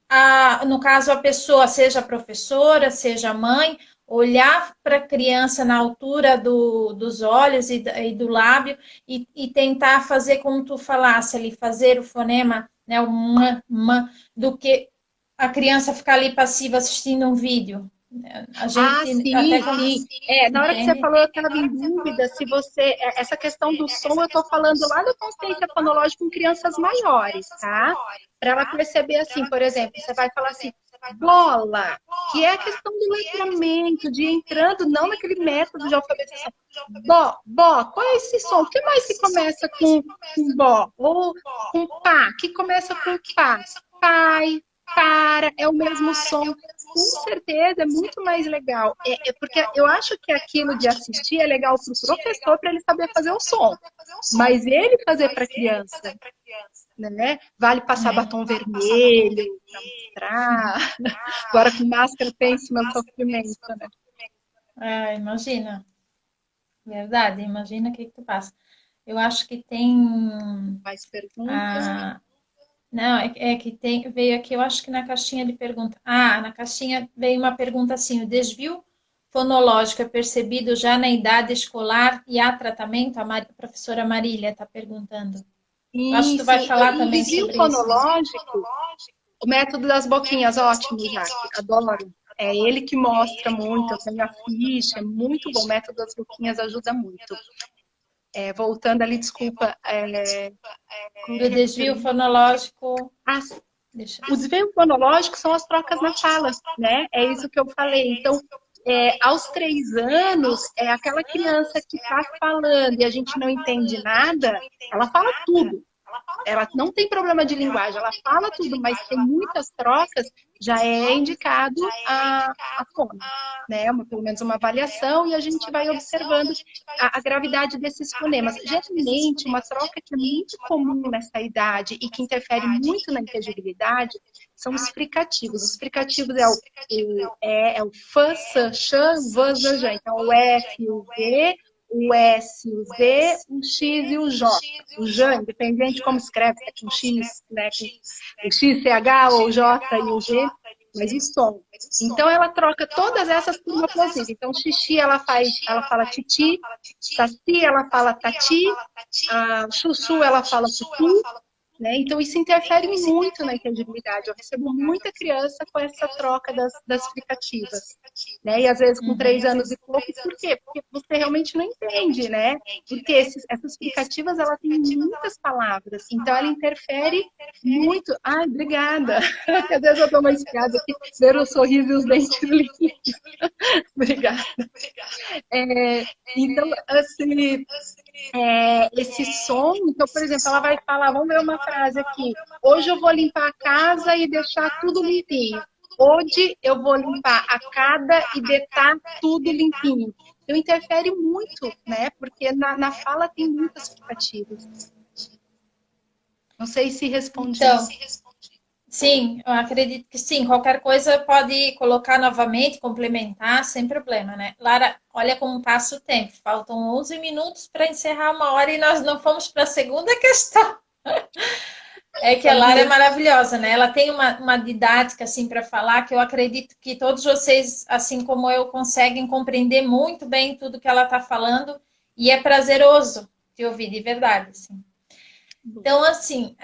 no caso, a pessoa, seja professora, seja mãe, olhar para a criança na altura dos olhos e do lábio e tentar fazer como tu falasse ali, fazer o fonema, né, o do que a criança ficar ali passiva assistindo um vídeo. A gente sim. Na hora que você falou, eu estava em dúvida se você... Essa questão do som, eu estou falando lá do consciência fonológica com crianças maiores, tá? Para ela perceber assim, por exemplo, você vai falar assim, bola, que é a questão do letramento, de entrando, não naquele método de alfabetização. Qual é esse som? O que mais que começa com bó? Ou com pá, que começa com pá? Pai, para, é o mesmo som. Com certeza, é muito mais legal. Porque eu acho que aquilo de assistir é legal para o professor, para ele saber fazer o som. Mas ele fazer para a criança, né? Vale passar batom vermelho, para mostrar. Agora com máscara pense no sofrimento, né? Imagina. Verdade, imagina o que tu passa. Eu acho que tem... Mais perguntas? Não, que veio aqui, eu acho que na caixinha de pergunta. Na caixinha veio uma pergunta assim: o desvio fonológico é percebido já na idade escolar e há tratamento? A professora Marília está perguntando. Eu acho que tu vai falar também sobre isso. O desvio fonológico, o método das boquinhas, ótimo, Jaque, adoro. É ele que mostra muito, eu tenho a ficha, é muito bom. O método das boquinhas ajuda muito. Voltando ali, desculpa. Do desvio fonológico. O desvio fonológico são as trocas na fala, né? É isso que eu falei. Então, aos 3 anos, aquela criança que está falando e a gente não entende nada, ela fala tudo. Ela não tem problema de linguagem, ela fala tudo, mas tem muitas trocas, já é indicado a fono. né, pelo menos uma avaliação, e a gente vai observando a gravidade desses fonemas. Geralmente, uma troca que é muito comum nessa idade e que interfere muito na inteligibilidade são os fricativos. Os fricativos é o fã, san, chan, van, zan, jan. Então, o F, o V, o S, o Z, o X e o J. O J, independente de como escreve, se é com X, né, com o X, CH, ou o J e o G, mas o som. Então, ela troca todas essas por uma plosiva. Então, xixi, ela fala titi, saci, ela fala tati, chuchu, ela fala tutu, né? Então, isso interfere muito na inteligibilidade. Eu recebo muita criança com essa troca das fricativas, né? E às vezes com 3 anos e pouco. Por quê? Porque você realmente não entende, né? Porque essas fricativas, ela tem muitas palavras. Então, ela interfere muito. Ai, obrigada. Às vezes eu dou uma espiada aqui, ver o sorriso e os dentes limpos. Obrigada. Então, assim... esse som, então, por exemplo, ela vai falar, vamos ver uma frase aqui, hoje eu vou limpar a casa e deixar tudo limpinho. Hoje eu vou limpar a casa e deixar tudo limpinho. Então, interfere muito, né? Porque na fala tem muitas explicativas. Não sei se respondi. Então, sim, eu acredito que sim. Qualquer coisa pode colocar novamente, complementar, sem problema, né? Lara, olha como passa o tempo. Faltam 11 minutos para encerrar 1 hora e nós não fomos para a segunda questão. É que a Lara é maravilhosa, né? Ela tem uma didática, assim, para falar, que eu acredito que todos vocês, assim como eu, conseguem compreender muito bem tudo que ela está falando e é prazeroso de ouvir, de verdade, assim. Então, assim,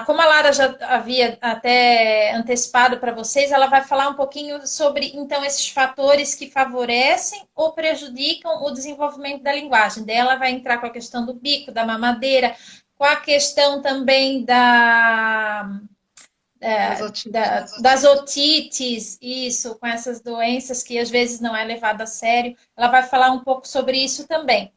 como a Lara já havia até antecipado para vocês, ela vai falar um pouquinho sobre, então, esses fatores que favorecem ou prejudicam o desenvolvimento da linguagem. Daí ela vai entrar com a questão do bico, da mamadeira, com a questão também das otites, isso, com essas doenças que às vezes não é levado a sério. Ela vai falar um pouco sobre isso também.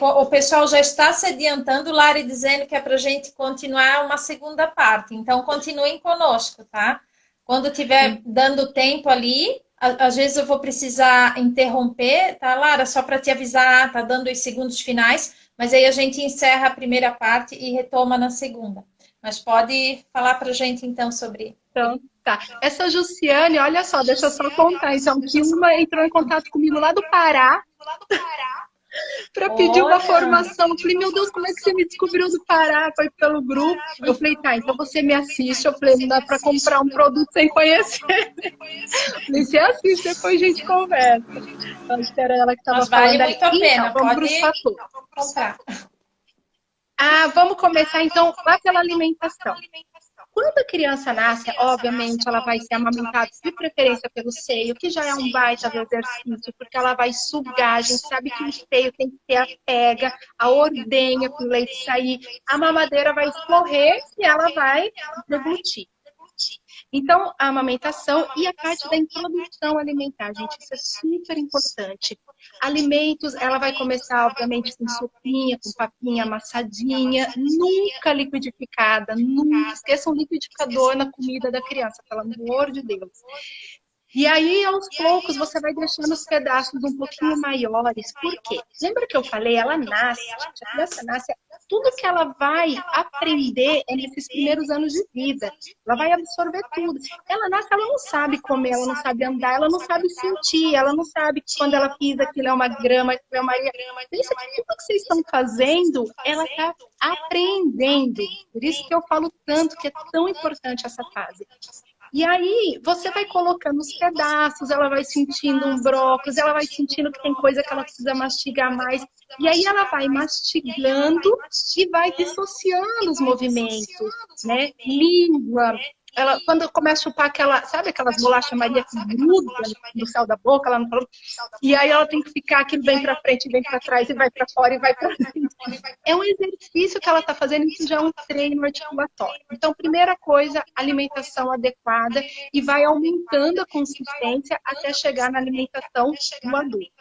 O pessoal já está se adiantando, Lari, dizendo que é para a gente continuar uma segunda parte. Então, continuem conosco, tá? Quando tiver dando tempo ali, às vezes eu vou precisar interromper, tá, Lara? Só para te avisar, tá dando os segundos finais, mas aí a gente encerra a primeira parte e retoma na segunda. Mas pode falar para a gente, então, sobre... Então, tá. Essa Jussiane, olha só, deixa eu só contar. Então, que uma entrou em contato comigo lá do Pará, para pedir uma formação. Eu falei, meu Deus, como é que você me descobriu do Pará? Foi pelo grupo. Eu falei, tá, então você me assiste. Eu falei, não dá para comprar um produto sem conhecer. falei, você assiste, depois a gente conversa. Acho que era ela que estava falando. Vale muito a pena, então, vamos para os fatores. Vamos começar, então, lá pela alimentação. Quando a criança nasce, obviamente, ela vai ser amamentada de preferência pelo seio, que já é um baita do exercício, porque ela vai sugar. A gente sabe que o seio tem que ter a pega, a ordenha para o leite sair. A mamadeira vai escorrer e ela vai deglutir. Então, a amamentação e a parte da introdução alimentar, gente, isso é super importante. Alimentos, ela vai começar, obviamente, com sopinha, com papinha amassadinha, nunca liquidificada, nunca esqueçam o liquidificador na comida da criança, pelo amor de Deus. E aí, aos poucos, você vai deixando os pedaços um pouquinho maiores. Por quê? Lembra que eu falei? Ela nasce, a criança nasce, tudo que ela vai aprender é nesses primeiros anos de vida. Ela vai absorver tudo. Ela nasce, ela não sabe comer, ela não sabe andar, ela não sabe sentir, ela não sabe que quando ela pisa aquilo é uma grama, aquilo é uma areia. Pensa que tudo que vocês estão fazendo, ela está aprendendo. Por isso que eu falo tanto que é tão importante essa fase. E aí, você vai colocando os pedaços, ela vai sentindo um brócolis, ela vai sentindo que tem coisa que ela precisa mastigar mais. E aí, ela vai mastigando e vai dissociando os movimentos, né? Língua. Ela, quando começa a chupar sabe aquelas bolachas Maria que grudam no céu da boca, ela não falou. E aí ela tem que ficar aquilo bem para frente, bem para trás, e vai para fora, e vai para dentro. É um exercício que ela está fazendo, isso já é um treino articulatório. Então, primeira coisa, alimentação adequada, e vai aumentando a consistência até chegar na alimentação do adulto.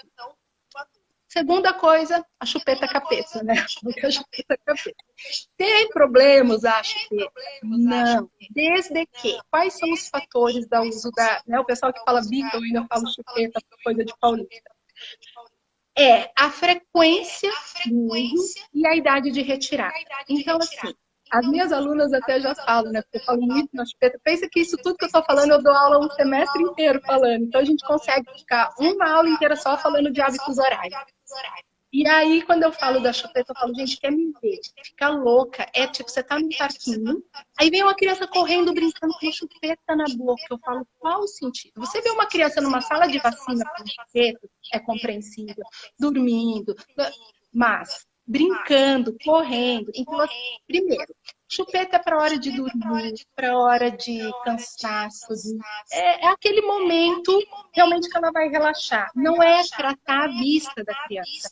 Segunda coisa, a chupeta capeta, né? A chupeta capeta. Tem problemas a chupeta? Não. Desde que, quais são os fatores do uso da... Né? O pessoal que fala bico, eu ainda falo chupeta, coisa de paulista. É a frequência do uso e a idade de retirada. Então, assim, as minhas alunas até já falam, né? Porque eu falo muito na chupeta. Pensa que isso tudo que eu estou falando, eu dou aula um semestre inteiro falando. Então, a gente consegue ficar uma aula inteira só falando de hábitos orais. E aí, quando eu falo da chupeta, eu falo, gente, quer me ver? Fica louca. É tipo, você tá num parquinho, aí vem uma criança correndo, brincando com uma chupeta na boca. Eu falo, qual o sentido? Você vê uma criança numa sala de vacina com chupeta, é compreensível, dormindo, mas brincando, correndo. Então, primeiro, chupeta é para hora de dormir, para hora de cansaço. É aquele momento realmente que ela vai relaxar. Não é tratar a vista da criança.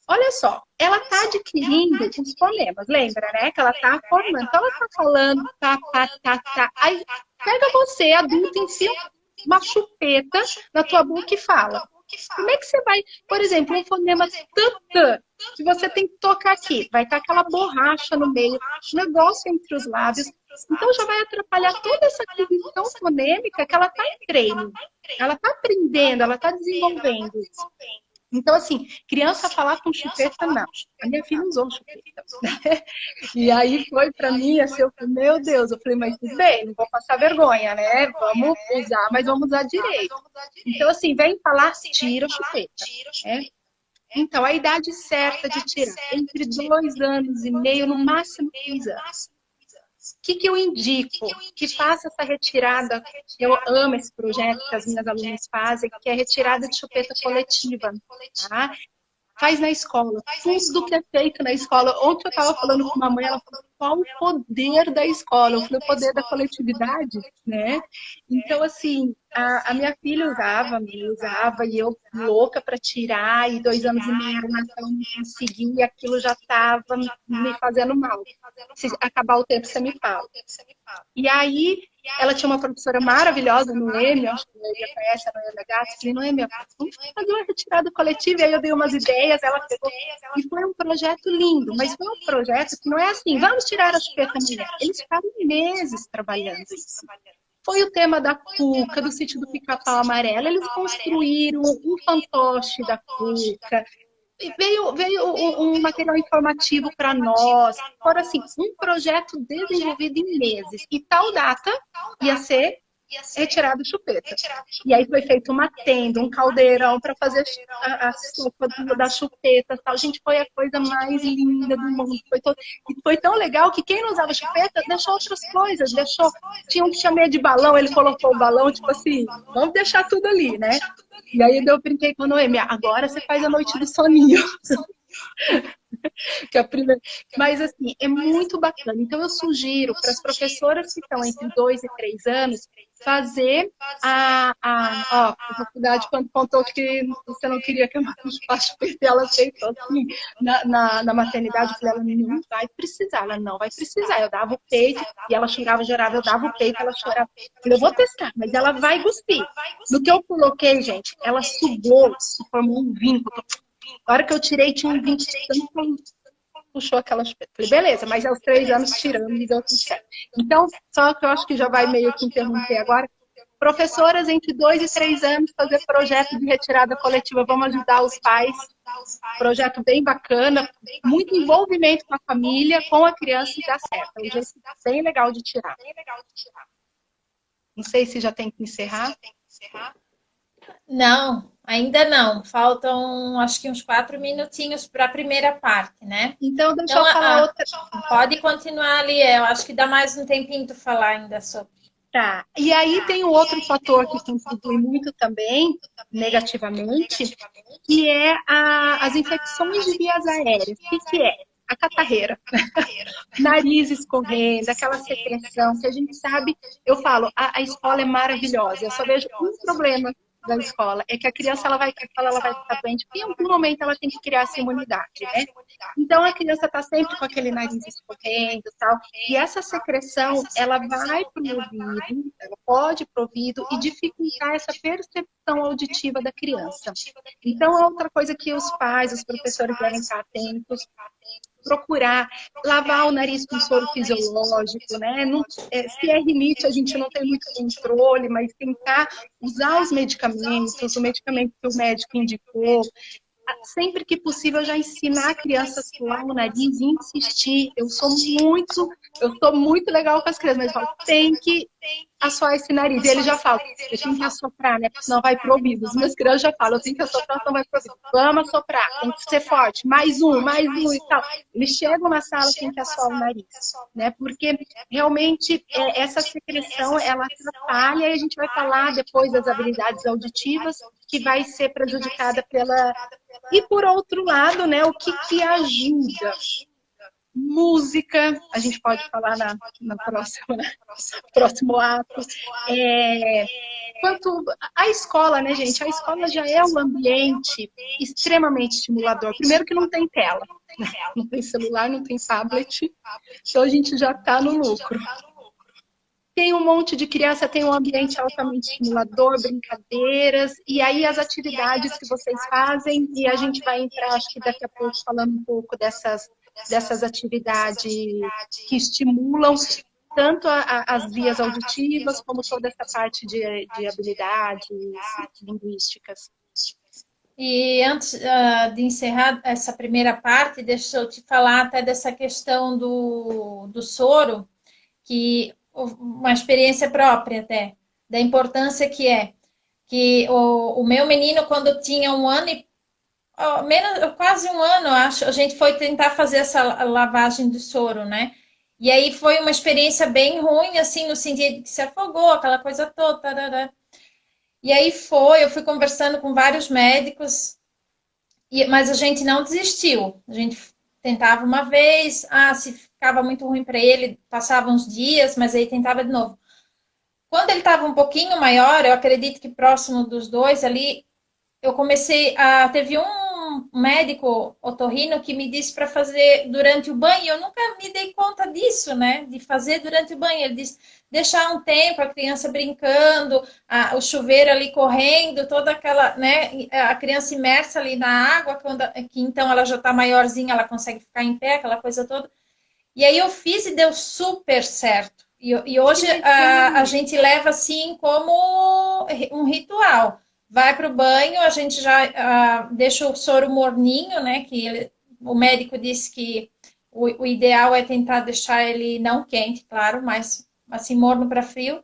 Olha só, ela está adquirindo os fonemas, lembra, né? Que ela está formando. Então, ela está falando, tá. Aí, pega você, adulto, enfia uma chupeta na tua boca e fala. Como é que você vai, por exemplo, um fonema tantã, que você tem que tocar aqui, vai estar aquela borracha no meio, negócio entre os lábios, então já vai atrapalhar toda essa aquisição fonêmica que ela está em treino, ela está aprendendo, ela está desenvolvendo isso. Então, assim, criança falar com chupeta, não. A minha filha usou chupeta. E aí foi pra mim, assim, eu falei, meu Deus, eu falei, mas tudo bem, não vou passar vergonha, né? Vamos usar, mas vamos usar direito. Então, assim, vem falar, tira a chupeta. Né? Então, a idade certa de tirar, entre 2 anos e meio, no máximo 3 anos. O que eu indico? Que faça essa retirada. Eu amo esse projeto que as minhas alunas fazem, que é a retirada de chupeta coletiva. Tá? Faz na escola. Tudo que é feito na escola. Ontem eu estava falando com uma mãe, ela falou, qual o poder da escola? Eu falei, o poder da coletividade, né? Então, assim, a minha filha usava, e eu louca para tirar, e 2 anos e meio era Natal, não consegui, e aquilo já estava me fazendo mal. Se acabar o tempo, você me fala. E aí, ela tinha uma professora maravilhosa no EME, acho que você conhece, a Noêmia Gato, falei, Noêmia, vamos fazer uma retirada coletiva, e aí eu dei umas ideias, ela pegou, e foi um projeto lindo, mas foi um projeto que não é assim, vamos tirar a chupeta mulher. Eles ficaram meses trabalhando isso. Foi o tema da cuca, do sítio do Pica-Pau Amarelo, eles construíram um fantoche da cuca, veio um material informativo para nós. Fora assim, um projeto desenvolvido em meses. E tal data ia ser retirado chupeta. E aí foi feito uma tenda, um caldeirão para fazer a sopa da chupeta. Tal. Gente, foi a coisa mais linda do mundo. E foi tão legal que quem não usava chupeta deixou outras coisas. Tinha um que chamei de balão, ele colocou o balão, tipo assim, vamos deixar tudo ali, né? E aí eu brinquei com a Noêmia, agora você faz a noite do soninho. Que é a primeira... Mas assim, é muito bacana. Então eu sugiro para as professoras que estão entre 2 e 3 anos fazer a faculdade, quando contou que você não queria que eu faça, ela aceitou assim, na maternidade, eu falei, ela não vai precisar, ela não vai precisar. Eu dava o peito e ela chorava, eu dava o peito, ela chorava. Eu falei, eu vou testar, mas ela vai cuspir. No que eu coloquei, gente, ela sugou, se formou um vínculo. A hora que eu tirei, tinha um 20 puxou aquela chupeta. Falei, beleza, mas aos 3 anos tirando e deu tudo certo. Então, só que eu acho que já vai meio que interromper agora. Professoras entre 2 e 3 anos fazer projeto de retirada coletiva. Vamos ajudar os pais. Projeto bem bacana. Muito envolvimento com a família, com a criança e dá certo. É um jeito bem legal de tirar. Não sei se já tem que encerrar. Não, ainda não. Faltam, acho que uns 4 minutinhos para a primeira parte, né? Então, deixa eu falar outra. Pode continuar ali. Eu acho que dá mais um tempinho para falar ainda sobre. Tá. E aí tem um outro fator que contribui muito também, negativamente, que é as infecções de vias aéreas. O que é? A catarreira. Nariz escorrendo, aquela secreção que a gente sabe. Eu falo, a escola é maravilhosa. Eu só vejo um problema da escola é que a criança ela vai ficar doente, porque em algum momento ela tem que criar essa imunidade, né? Então a criança está sempre com aquele nariz escorrendo e tal, e essa secreção ela vai para o ouvido, ela pode ir para o ouvido e dificultar essa percepção auditiva da criança. Então, outra coisa que os pais, os professores devem estar atentos, procurar lavar o nariz com soro fisiológico, né? Não, se é rinite, a gente não tem muito controle, mas tentar usar os medicamentos, o medicamento que o médico indicou, sempre que possível já ensinar a criança a suar o nariz e insistir. Eu sou muito legal com as crianças, mas eu falo, tem que assoar esse nariz. E ele já fala, você tem que assoprar, né? Porque senão vai pro ouvido. As minhas crianças já falam, eu tenho que assoprar, senão vai pro ouvido. Vamos assoprar, tem que ser forte, mais um e tal. Eles chegam na sala, tem que assoar o nariz, né? Porque realmente essa secreção, ela atrapalha, e a gente vai falar depois das habilidades auditivas, que vai ser prejudicada pela... E por outro lado, né, o que ajuda? Música, a gente pode falar na próximo ato. Quanto a escola, né, gente? A escola já é um ambiente extremamente estimulador. Primeiro que não tem tela, né? Não tem celular, não tem tablet, então a gente já está no lucro. Tem um monte de criança, tem um ambiente altamente estimulador, brincadeiras, e aí as atividades que vocês fazem, e a gente vai entrar, acho que daqui a pouco, falando um pouco dessas atividades que estimulam tanto as vias auditivas, como toda essa parte de habilidades linguísticas. E antes de encerrar essa primeira parte, deixa eu te falar até dessa questão do soro, que uma experiência própria até, da importância que o meu menino, quando tinha 1 ano e quase 1 ano, acho, a gente foi tentar fazer essa lavagem do soro, né? E aí foi uma experiência bem ruim, assim, no sentido que se afogou, aquela coisa toda. Tarará. E aí eu fui conversando com vários médicos, mas a gente não desistiu. A gente tentava uma vez, se ficava muito ruim para ele, passava uns dias, mas aí tentava de novo. Quando ele estava um pouquinho maior, eu acredito que próximo dos 2 ali, eu comecei teve um médico otorrino que me disse para fazer durante o banho. Eu nunca me dei conta disso, né? De fazer durante o banho. Ele disse deixar um tempo a criança brincando, o chuveiro ali correndo, toda aquela, né? A criança imersa ali na água, que então ela já está maiorzinha, ela consegue ficar em pé, aquela coisa toda. E aí eu fiz e deu super certo. E hoje a gente leva assim como um ritual. Vai para o banho, a gente já deixa o soro morninho, né? Que o médico disse que o ideal é tentar deixar ele não quente, claro, mas assim morno para frio.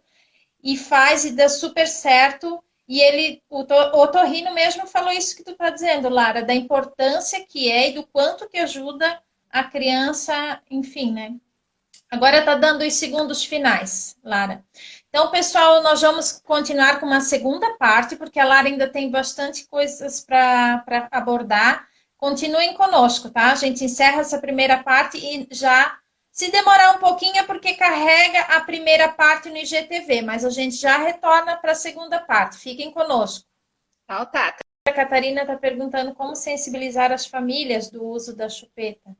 E faz e dá super certo. E o otorrino mesmo falou isso que tu está dizendo, Lara, da importância que é e do quanto que ajuda a criança, enfim, né? Agora está dando os segundos finais, Lara. Então, pessoal, nós vamos continuar com uma segunda parte, porque a Lara ainda tem bastante coisas para abordar. Continuem conosco, tá? A gente encerra essa primeira parte e já, se demorar um pouquinho, é porque carrega a primeira parte no IGTV, mas a gente já retorna para a segunda parte. Fiquem conosco. Tá, tá. A Catarina está perguntando como sensibilizar as famílias do uso da chupeta.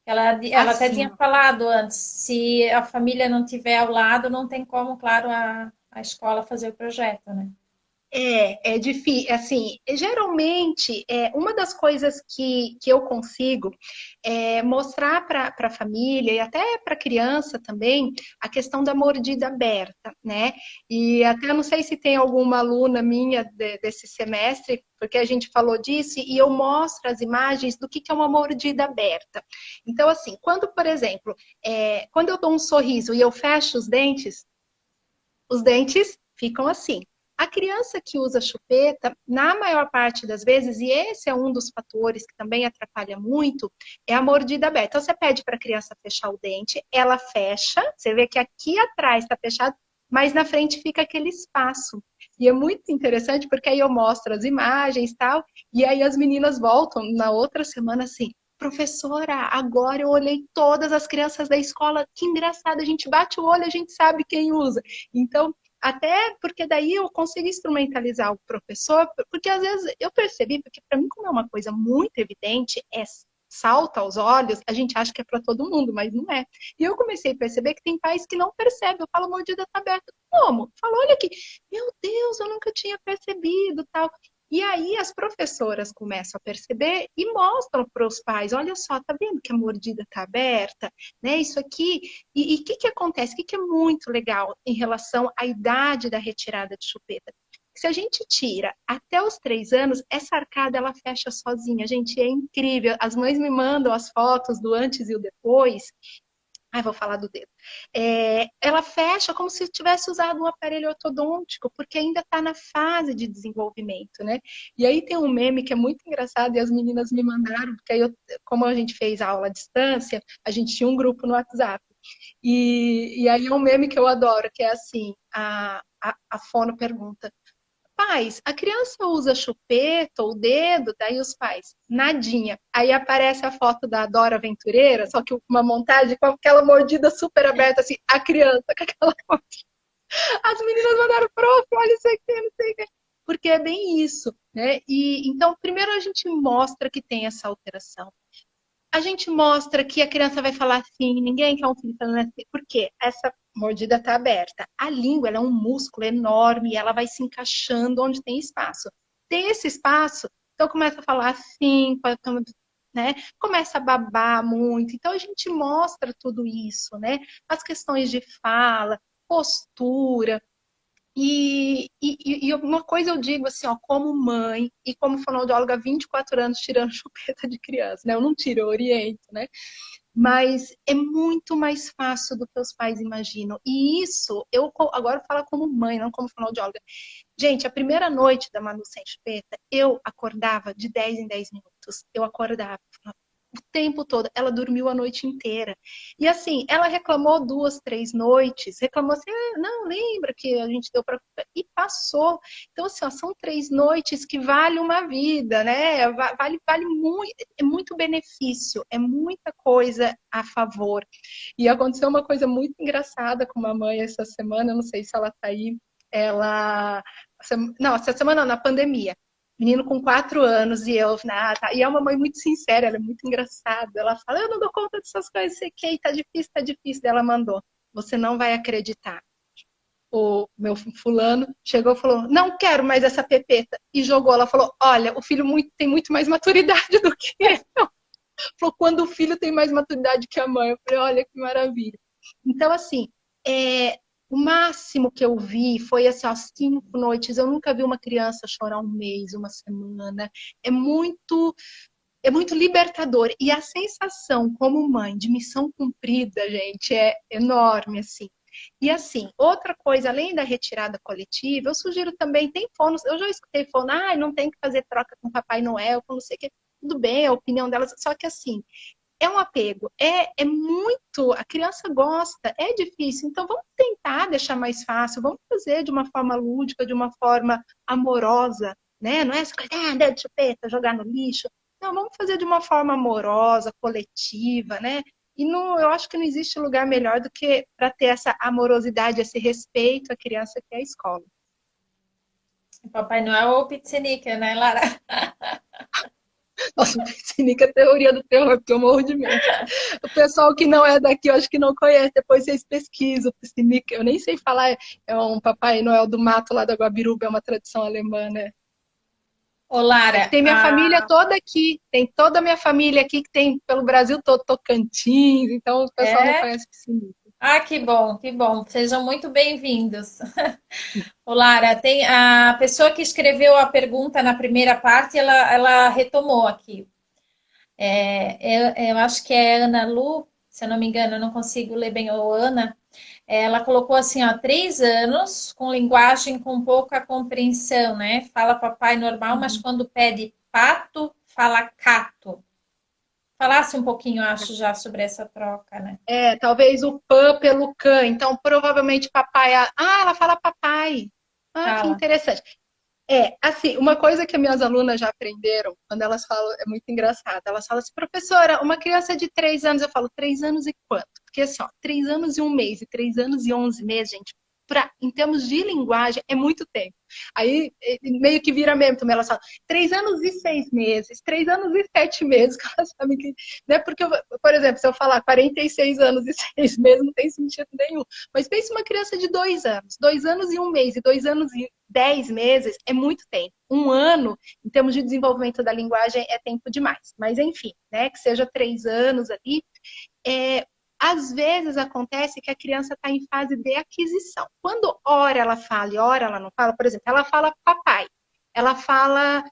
Ela até tinha falado antes, se a família não tiver ao lado, não tem como, claro, a escola fazer o projeto, né? É difícil, assim, geralmente, uma das coisas que eu consigo mostrar para a família e até para a criança também, a questão da mordida aberta, né? E até não sei se tem alguma aluna minha desse semestre, porque a gente falou disso, e eu mostro as imagens do que é uma mordida aberta. Então, assim, quando, por exemplo, quando eu dou um sorriso e eu fecho os dentes ficam assim. A criança que usa chupeta, na maior parte das vezes, e esse é um dos fatores que também atrapalha muito, é a mordida aberta. Então, você pede para a criança fechar o dente, ela fecha, você vê que aqui atrás está fechado, mas na frente fica aquele espaço. E é muito interessante, porque aí eu mostro as imagens e tal, e aí as meninas voltam na outra semana assim, professora, agora eu olhei todas as crianças da escola, que engraçado, a gente bate o olho, a gente sabe quem usa. Então, Até porque daí eu consigo instrumentalizar o professor, porque às vezes eu percebi, porque para mim, como é uma coisa muito evidente, salta aos olhos, a gente acha que é para todo mundo, mas não é. E eu comecei a perceber que tem pais que não percebem. Eu falo, mordida tá aberta. Como? Eu falo, olha aqui, meu Deus, eu nunca tinha percebido, tal. E aí as professoras começam a perceber e mostram para os pais, olha só, tá vendo que a mordida está aberta, né? Isso aqui. E o que acontece? O que é muito legal em relação à idade da retirada de chupeta? Se a gente tira até os 3 anos, essa arcada ela fecha sozinha. Gente, é incrível. As mães me mandam as fotos do antes e o depois. Ai, vou falar do dedo. Ela fecha como se tivesse usado um aparelho ortodôntico, porque ainda está na fase de desenvolvimento, né? E aí tem um meme que é muito engraçado e as meninas me mandaram, porque aí como a gente fez aula à distância, a gente tinha um grupo no WhatsApp. E aí é um meme que eu adoro, que é assim, a fono pergunta, pais, a criança usa chupeta ou dedo? Daí os pais, nadinha. Aí aparece a foto da Dora Aventureira, só que uma montagem com aquela mordida super aberta, assim, a criança com aquela mordida. As meninas mandaram, prof, olha isso aqui, não sei o que. Porque é bem isso, né? E então, primeiro a gente mostra que tem essa alteração. A gente mostra que a criança vai falar assim, ninguém quer um filho falando assim, porque essa mordida está aberta. A língua ela é um músculo enorme e ela vai se encaixando onde tem espaço. Tem esse espaço, então começa a falar assim, né? Começa a babar muito. Então a gente mostra tudo isso, né? As questões de fala, postura. E uma coisa eu digo assim, ó, como mãe e como fonoaudióloga há 24 anos tirando chupeta de criança, né? Eu não tiro, eu oriento, né? Mas é muito mais fácil do que os pais imaginam. E isso, eu agora falo como mãe, não como fonoaudióloga. Gente, a primeira noite da Manu sem chupeta, eu acordava de 10 em 10 minutos. Eu acordava, o tempo todo. Ela dormiu a noite inteira. E assim, ela reclamou 2, 3 noites. Reclamou assim, não, lembra que a gente deu para... E passou. Então, assim, ó, são 3 noites que vale uma vida, né? Vale muito, é muito benefício. É muita coisa a favor. E aconteceu uma coisa muito engraçada com uma mãe essa semana. Eu não sei se ela tá aí. Ela... Não, essa semana na pandemia. Menino com 4 anos e eu, tá. E é uma mãe muito sincera, ela é muito engraçada. Ela fala, eu não dou conta dessas coisas, sei que tá difícil, tá difícil. Daí ela mandou, você não vai acreditar. O meu fulano chegou e falou, não quero mais essa pepeta. E jogou, ela falou, olha, o filho tem muito mais maturidade do que eu. Falou, quando o filho tem mais maturidade que a mãe. Eu falei, olha que maravilha. Então, assim, o máximo que eu vi foi assim, ó, 5 noites. Eu nunca vi uma criança chorar um mês, uma semana. É muito libertador. E a sensação como mãe de missão cumprida, gente, é enorme, assim. E assim, outra coisa, além da retirada coletiva, eu sugiro também, tem fonos, eu já escutei fono, não tem que fazer troca com Papai Noel, com não sei o que. Tudo bem, é a opinião delas, só que assim, é um apego, é muito, a criança gosta, é difícil, então vamos tentar deixar mais fácil, vamos fazer de uma forma lúdica, de uma forma amorosa, né? Não é essa coisa, dedo de chupeta, jogar no lixo. Não, vamos fazer de uma forma amorosa, coletiva, né? E eu acho que não existe lugar melhor do que para ter essa amorosidade, esse respeito à criança que é a escola. Papai Noel ou Pizzinica, né, Lara? Nossa, Pizzinica é teoria do terror, porque eu morro de medo. O pessoal que não é daqui, eu acho que não conhece. Depois vocês pesquisam. Pizzinica, eu nem sei falar. É um Papai Noel do mato lá da Guabiruba, é uma tradição alemã, né? Ô, Lara, tem minha família toda aqui. Tem toda a minha família aqui que tem pelo Brasil todo, Tocantins. Então o pessoal não conhece Pizzinica. Ah, que bom, que bom. Sejam muito bem-vindos. Ô, Lara, tem a pessoa que escreveu a pergunta na primeira parte, ela retomou aqui. Eu acho que é Ana Lu, se eu não me engano, eu não consigo ler bem, ou Ana. Ela colocou assim, ó, 3 anos, com linguagem com pouca compreensão, né? Fala papai normal, mas quando pede pato, fala cato. Falasse um pouquinho, acho, já sobre essa troca, né? Talvez o pã pelo cã. Então, provavelmente papai... ela fala papai. Que interessante. Assim, uma coisa que minhas alunas já aprenderam, quando elas falam, é muito engraçado. Elas falam assim, professora, uma criança de 3 anos, eu falo, 3 anos e quanto? Porque assim, ó, 3 anos e 1 mês e 3 anos e 11 meses, gente, em termos de linguagem, é muito tempo. Aí meio que vira mesmo também, elas falam 3 anos e 6 meses, 3 anos e 7 meses, que elas sabem que. Né? Porque, por exemplo, se eu falar 46 anos e 6 meses, não tem sentido nenhum. Mas pense uma criança de 2 anos e 1 mês, e 2 anos e 10 meses é muito tempo. 1 ano, em termos de desenvolvimento da linguagem, é tempo demais. Mas, enfim, né? Que seja 3 anos ali. Às vezes acontece que a criança está em fase de aquisição. Quando ora ela fala e ora ela não fala, por exemplo, ela fala papai, ela fala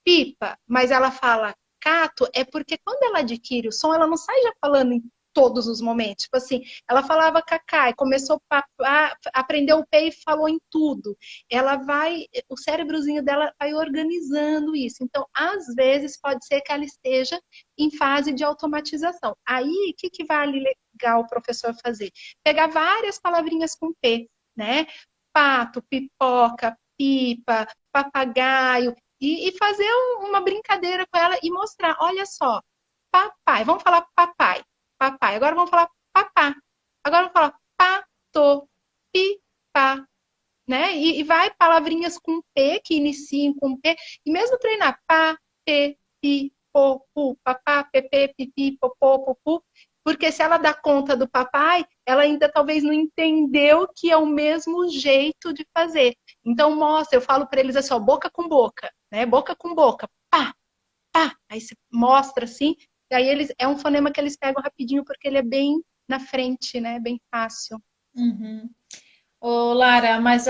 pipa, mas ela fala cato, é porque quando ela adquire o som, ela não sai já falando em todos os momentos. Tipo assim, ela falava cacai, começou papá, aprendeu o P e falou em tudo. Ela vai, o cérebrozinho dela vai organizando isso. Então, às vezes, pode ser que ela esteja em fase de automatização. Aí, o que vale legal o professor fazer? Pegar várias palavrinhas com P, né? Pato, pipoca, pipa, papagaio, e fazer uma brincadeira com ela e mostrar, olha só, papai, vamos falar papai, papai, agora vamos falar papá, agora vamos falar pato, pipa, né? E vai palavrinhas com P, que iniciem com P, e mesmo treinar pá, P, pi, po, pu, papá, pepe, pipi, popô, popu, porque se ela dá conta do papai, ela ainda talvez não entendeu que é o mesmo jeito de fazer. Então mostra, eu falo para eles assim, ó, boca com boca, né? Boca com boca, pá, pá. Aí você mostra assim, e aí eles, é um fonema que eles pegam rapidinho porque ele é bem na frente, né? Bem fácil. Uhum. Ô, Lara, mas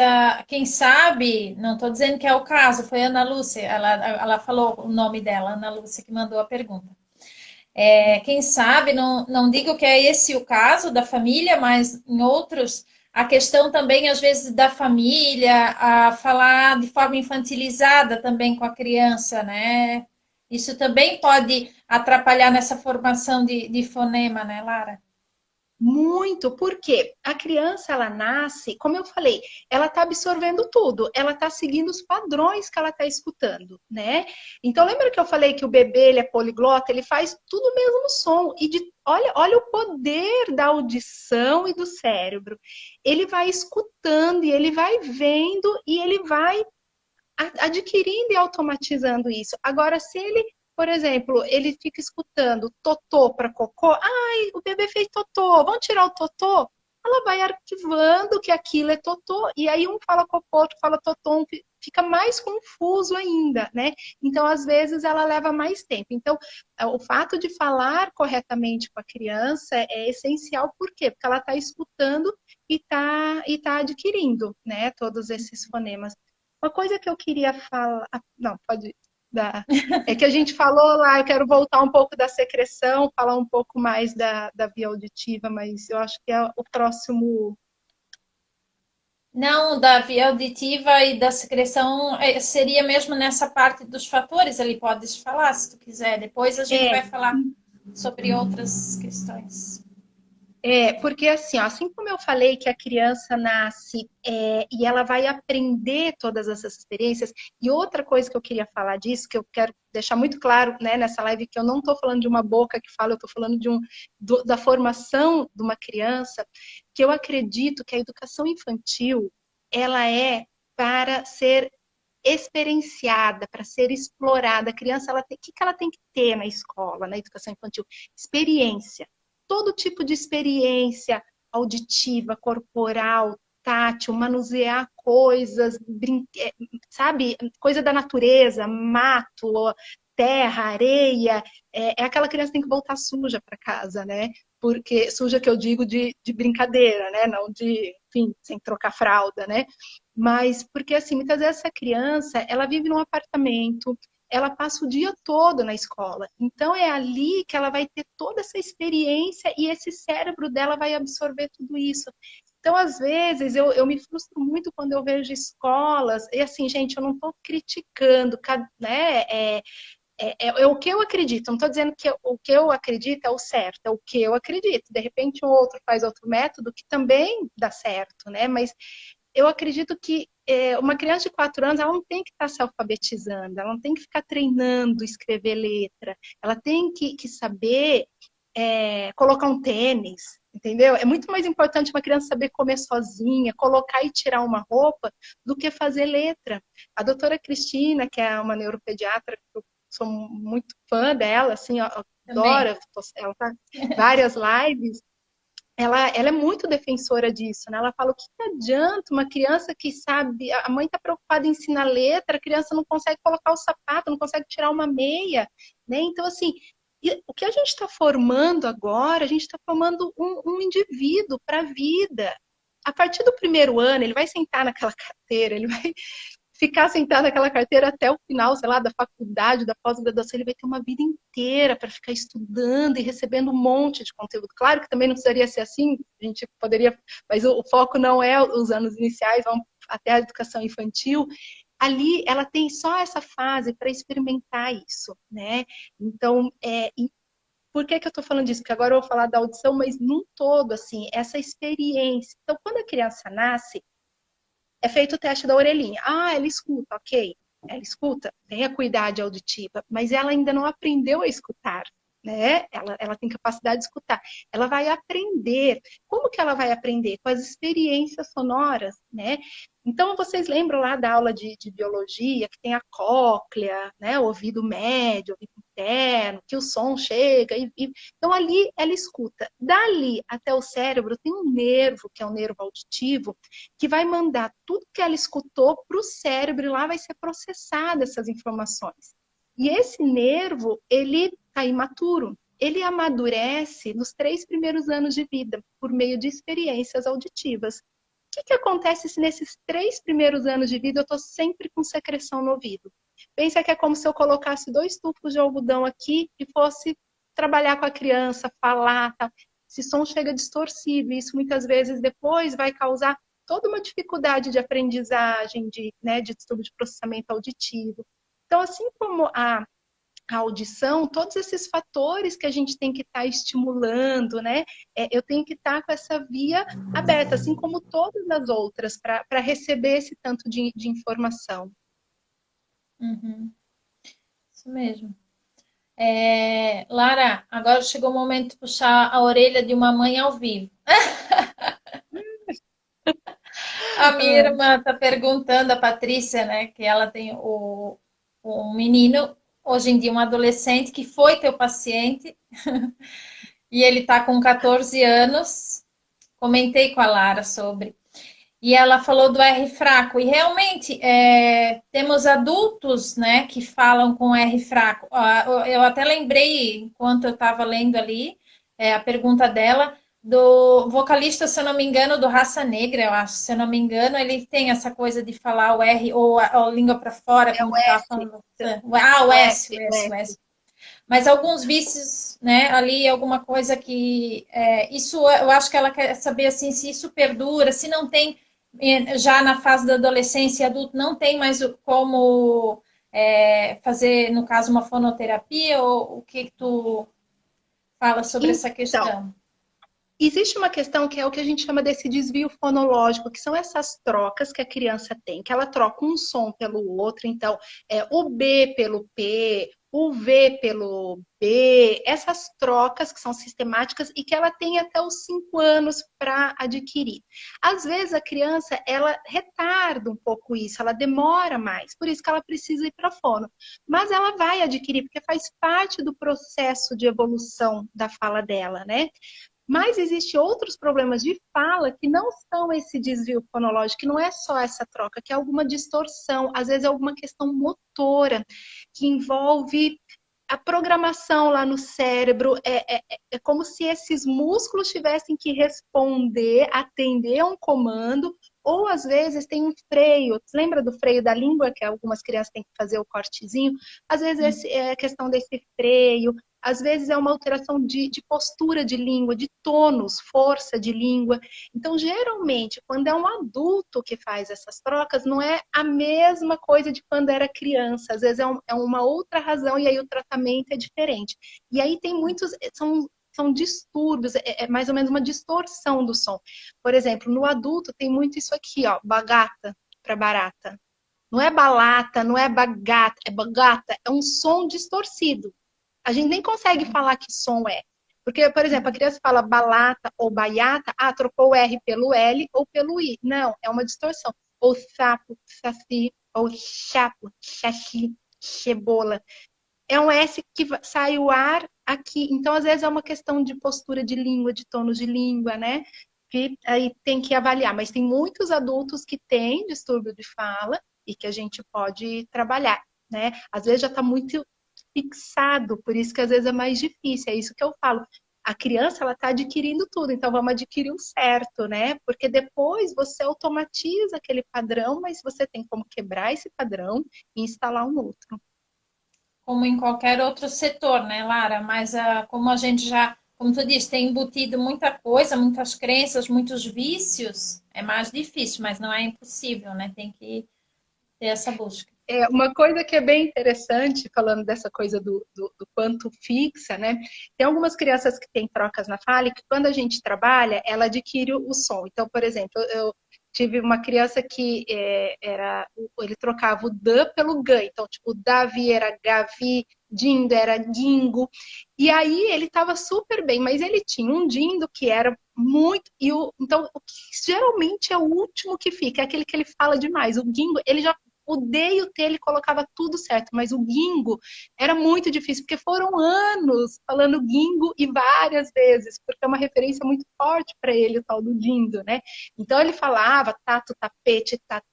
quem sabe, não estou dizendo que é o caso, foi a Ana Lúcia, ela falou o nome dela, Ana Lúcia, que mandou a pergunta. Quem sabe, não digo que é esse o caso da família, mas em outros, a questão também, às vezes, da família, a falar de forma infantilizada também com a criança, né? Isso também pode atrapalhar nessa formação de fonema, né, Lara? Muito, porque a criança, ela nasce, como eu falei, ela está absorvendo tudo, ela está seguindo os padrões que ela está escutando, né? Então, lembra que eu falei que o bebê, ele é poliglota, ele faz tudo o mesmo som, olha o poder da audição e do cérebro. Ele vai escutando, e ele vai vendo, e ele vai adquirindo e automatizando isso. Agora, se ele, por exemplo, ele fica escutando totô para cocô, ai, o bebê fez totô, vamos tirar o totô? Ela vai arquivando que aquilo é totô, e aí um fala cocô, outro fala totô, fica mais confuso ainda, né? Então, às vezes, ela leva mais tempo. Então, o fato de falar corretamente com a criança é essencial, por quê? Porque ela está escutando e tá adquirindo, né, todos esses fonemas. Uma coisa que eu queria falar. Não, pode dar. É que a gente falou lá, eu quero voltar um pouco da secreção, falar um pouco mais da via auditiva, mas eu acho que é o próximo. Não, da via auditiva e da secreção seria mesmo nessa parte dos fatores, ali podes falar se tu quiser. Depois a gente É, vai falar sobre outras questões. porque assim, ó, assim como eu falei que a criança nasce e ela vai aprender todas essas experiências, e outra coisa que eu queria falar disso, que eu quero deixar muito claro, né, nessa live, que eu não estou falando de uma boca que fala, eu estou falando da formação de uma criança, que eu acredito que a educação infantil, ela é para ser experienciada, para ser explorada. A criança, o que ela tem que ter na escola, na educação infantil? Experiência. Todo tipo de experiência auditiva, corporal, tátil, manusear coisas, sabe? Coisa da natureza, mato, terra, areia. É aquela criança que tem que voltar suja para casa, né? Porque suja que eu digo de brincadeira, né? Não de, enfim, sem trocar fralda, né? Mas porque assim, muitas vezes essa criança, ela vive num apartamento, ela passa o dia todo na escola. Então é ali que ela vai ter toda essa experiência e esse cérebro dela vai absorver tudo isso. Então, às vezes, eu me frustro muito quando eu vejo escolas, e assim, gente, eu não estou criticando, né? É o que eu acredito, não estou dizendo que o que eu acredito é o certo, é o que eu acredito. De repente, um outro faz outro método que também dá certo, né? Mas eu acredito que uma criança de 4 anos, ela não tem que estar se alfabetizando, ela não tem que ficar treinando, escrever letra, ela tem que saber colocar um tênis, entendeu? É muito mais importante uma criança saber comer sozinha, colocar e tirar uma roupa, do que fazer letra. A doutora Cristina, que é uma neuropediatra, que eu sou muito fã dela, assim, eu adoro, ela faz várias lives, ela é muito defensora disso, né? Ela fala, o que adianta uma criança que sabe, a mãe está preocupada em ensinar letra, a criança não consegue colocar o sapato, não consegue tirar uma meia, né? Então, assim, o que a gente está formando agora, a gente está formando um indivíduo para a vida. A partir do primeiro ano, ele vai sentar naquela carteira, ele vai ficar sentado naquela carteira até o final, sei lá, da faculdade, da pós-graduação, ele vai ter uma vida inteira para ficar estudando e recebendo um monte de conteúdo. Claro que também não precisaria ser assim, a gente poderia, mas o foco não é os anos iniciais, vamos até a educação infantil. Ali, ela tem só essa fase para experimentar isso, né? Então, por que eu estou falando disso? Porque agora eu vou falar da audição, mas num todo, assim, essa experiência. Então, quando a criança nasce, é feito o teste da orelhinha. Ah, ela escuta, ok. Ela escuta, tem a acuidade auditiva, mas ela ainda não aprendeu a escutar, né? Ela tem capacidade de escutar. Ela vai aprender. Como que ela vai aprender? Com as experiências sonoras, né? Então, vocês lembram lá da aula de biologia, que tem a cóclea, né? O ouvido médio, o ouvido interno, que o som chega. Então, ali ela escuta. Dali até o cérebro tem um nervo, que é o nervo auditivo, que vai mandar tudo que ela escutou para o cérebro e lá vai ser processada essas informações. E esse nervo, ele está imaturo. Ele amadurece nos 3 primeiros anos de vida, por meio de experiências auditivas. O que acontece se nesses 3 primeiros anos de vida eu estou sempre com secreção no ouvido? Pensa que é como se eu colocasse 2 tufos de algodão aqui e fosse trabalhar com a criança, falar, tal. Esse som chega distorcido, e isso muitas vezes depois vai causar toda uma dificuldade de aprendizagem, de distúrbio de processamento auditivo. Então, assim como a audição, todos esses fatores que a gente tem que estar estimulando, né? Eu tenho que estar com essa via aberta, assim como todas as outras, para receber esse tanto de informação. Uhum. Isso mesmo. Lara, agora chegou o momento de puxar a orelha de uma mãe ao vivo. A minha irmã está perguntando, a Patrícia, né, que ela tem um menino, hoje em dia um adolescente, que foi teu paciente, e ele está com 14 anos. Comentei com a Lara sobre. E ela falou do R fraco. E realmente, temos adultos, né, que falam com R fraco. Eu até lembrei, enquanto eu estava lendo ali, a pergunta dela, do vocalista, se eu não me engano, do Raça Negra, eu acho. Se eu não me engano, ele tem essa coisa de falar o R ou a língua para fora, como tu estava falando. Ah, o S, o S. Mas alguns vícios, né, ali, alguma coisa que... isso, eu acho que ela quer saber, assim, se isso perdura, se não tem, já na fase da adolescência e adulto, não tem mais como fazer, no caso, uma fonoterapia, ou o que tu fala sobre essa questão? Existe uma questão que é o que a gente chama desse desvio fonológico, que são essas trocas que a criança tem, que ela troca um som pelo outro, então, o B pelo P, o V pelo B, essas trocas que são sistemáticas e que ela tem até os 5 anos para adquirir. Às vezes a criança, ela retarda um pouco isso, ela demora mais, por isso que ela precisa ir para fono. Mas ela vai adquirir, porque faz parte do processo de evolução da fala dela, né? Mas existem outros problemas de fala que não são esse desvio fonológico, que não é só essa troca, que é alguma distorção, às vezes é alguma questão motora, que envolve a programação lá no cérebro. É como se esses músculos tivessem que responder, atender a um comando, ou às vezes tem um freio. Você lembra do freio da língua, que algumas crianças têm que fazer o cortezinho? Às vezes é a questão desse freio. Às vezes é uma alteração de postura de língua, de tônus, força de língua. Então, geralmente, quando é um adulto que faz essas trocas, não é a mesma coisa de quando era criança. Às vezes é uma outra razão e aí o tratamento é diferente. E aí tem muitos... São distúrbios, é mais ou menos uma distorção do som. Por exemplo, no adulto tem muito isso aqui, ó, bagata para barata. Não é balata, não é bagata, é bagata, é um som distorcido. A gente nem consegue falar que som é. Porque, por exemplo, a criança fala balata ou baiata, trocou o R pelo L ou pelo I. Não, é uma distorção. Ou sapo, saci, ou chapo, xaxi, cebola. É um S que sai o ar aqui. Então, às vezes, é uma questão de postura de língua, de tono de língua, né? Que aí tem que avaliar. Mas tem muitos adultos que têm distúrbio de fala e que a gente pode trabalhar, né? Às vezes já está muito fixado, por isso que às vezes é mais difícil. É isso que eu falo. A criança, ela está adquirindo tudo, então vamos adquirir o certo, né? Porque depois você automatiza aquele padrão, mas você tem como quebrar esse padrão e instalar um outro. Como em qualquer outro setor, né, Lara? Mas como a gente já, como tu disse, tem embutido muita coisa, muitas crenças, muitos vícios, é mais difícil, mas não é impossível, né? Tem que ter essa busca. Uma coisa que é bem interessante, falando dessa coisa do quanto fixa, né? Tem algumas crianças que têm trocas na fala e que quando a gente trabalha, ela adquire o som. Então, por exemplo, eu tive uma criança que ele trocava o D pelo G. Então, tipo, Davi era Gavi, Dindo era Dingo. E aí ele estava super bem, mas ele tinha um Dindo que era muito. Então, o que geralmente é o último que fica, é aquele que ele fala demais. O Dingo, ele já o D e o T ele colocava tudo certo, mas o Gingo era muito difícil, porque foram anos falando Gingo e várias vezes, porque é uma referência muito forte para ele, o tal do Dindo, né? Então ele falava tato, tapete, tato,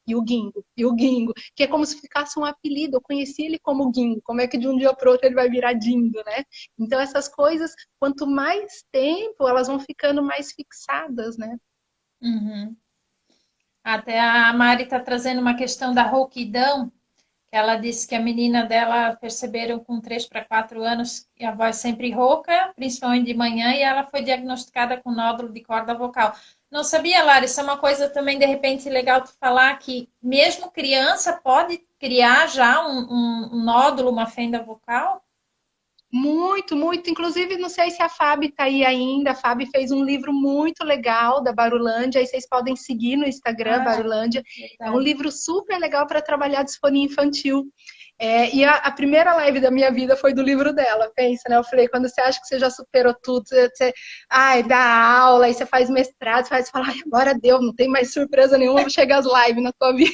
e o Gingo, que é como se ficasse um apelido, eu conheci ele como Gingo, como é que de um dia para o outro ele vai virar Dindo, né? Então essas coisas, quanto mais tempo, elas vão ficando mais fixadas, né? Uhum. Até a Mari está trazendo uma questão da rouquidão, que ela disse que a menina dela perceberam com 3 para 4 anos que a voz sempre rouca, principalmente de manhã, e ela foi diagnosticada com nódulo de corda vocal. Não sabia, Lara, isso é uma coisa também, de repente, legal tu falar, que mesmo criança pode criar já um nódulo, uma fenda vocal? Muito, muito. Inclusive, não sei se a Fábio está aí ainda. A Fábio fez um livro muito legal da Barulândia. Aí vocês podem seguir no Instagram, Barulândia. É um livro super legal para trabalhar disfonia infantil. E a primeira live da minha vida foi do livro dela. Pensa, né? Eu falei, quando você acha que você já superou tudo, você dá aula, aí você faz mestrado, você fala, agora deu, não tem mais surpresa nenhuma, chega as lives na tua vida.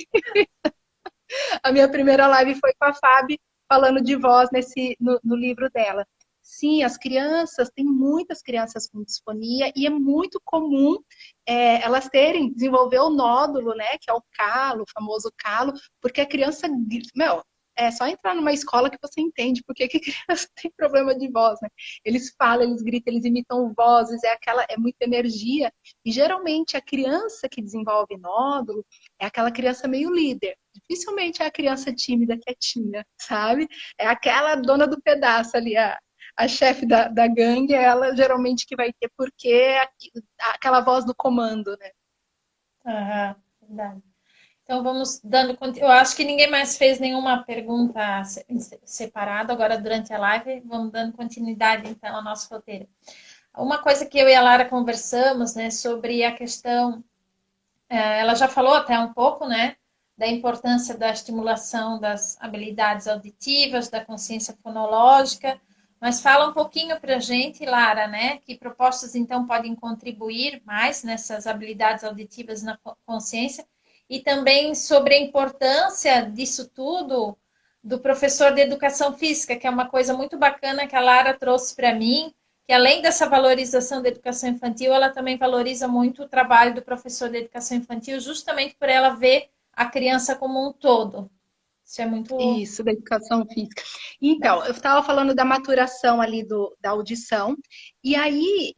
A minha primeira live foi com a Fábio, falando de voz no livro dela. Sim, as crianças, tem muitas crianças com disfonia e é muito comum elas desenvolver o nódulo, né, que é o calo, o famoso calo, porque a criança, é só entrar numa escola que você entende porque que criança tem problema de voz, né? Eles falam, eles gritam, eles imitam vozes, é muita energia. E geralmente a criança que desenvolve nódulo é aquela criança meio líder. Dificilmente é a criança tímida, quietinha, sabe? É aquela dona do pedaço ali, a chefe da gangue, é ela geralmente que vai ter, porque é aquela voz do comando, né? Verdade. Então vamos dando. Eu acho que ninguém mais fez nenhuma pergunta separada agora durante a live. Vamos dando continuidade então ao nosso roteiro. Uma coisa que eu e a Lara conversamos, né, sobre a questão, ela já falou até um pouco, né, da importância da estimulação das habilidades auditivas, da consciência fonológica, mas fala um pouquinho para a gente, Lara, né, que propostas então podem contribuir mais nessas habilidades auditivas na consciência e também sobre a importância disso tudo do professor de educação física, que é uma coisa muito bacana que a Lara trouxe para mim, que além dessa valorização da educação infantil, ela também valoriza muito o trabalho do professor de educação infantil, justamente por ela ver a criança como um todo. Isso é muito... Isso, da educação física. Então, eu estava falando da maturação ali da audição, e aí,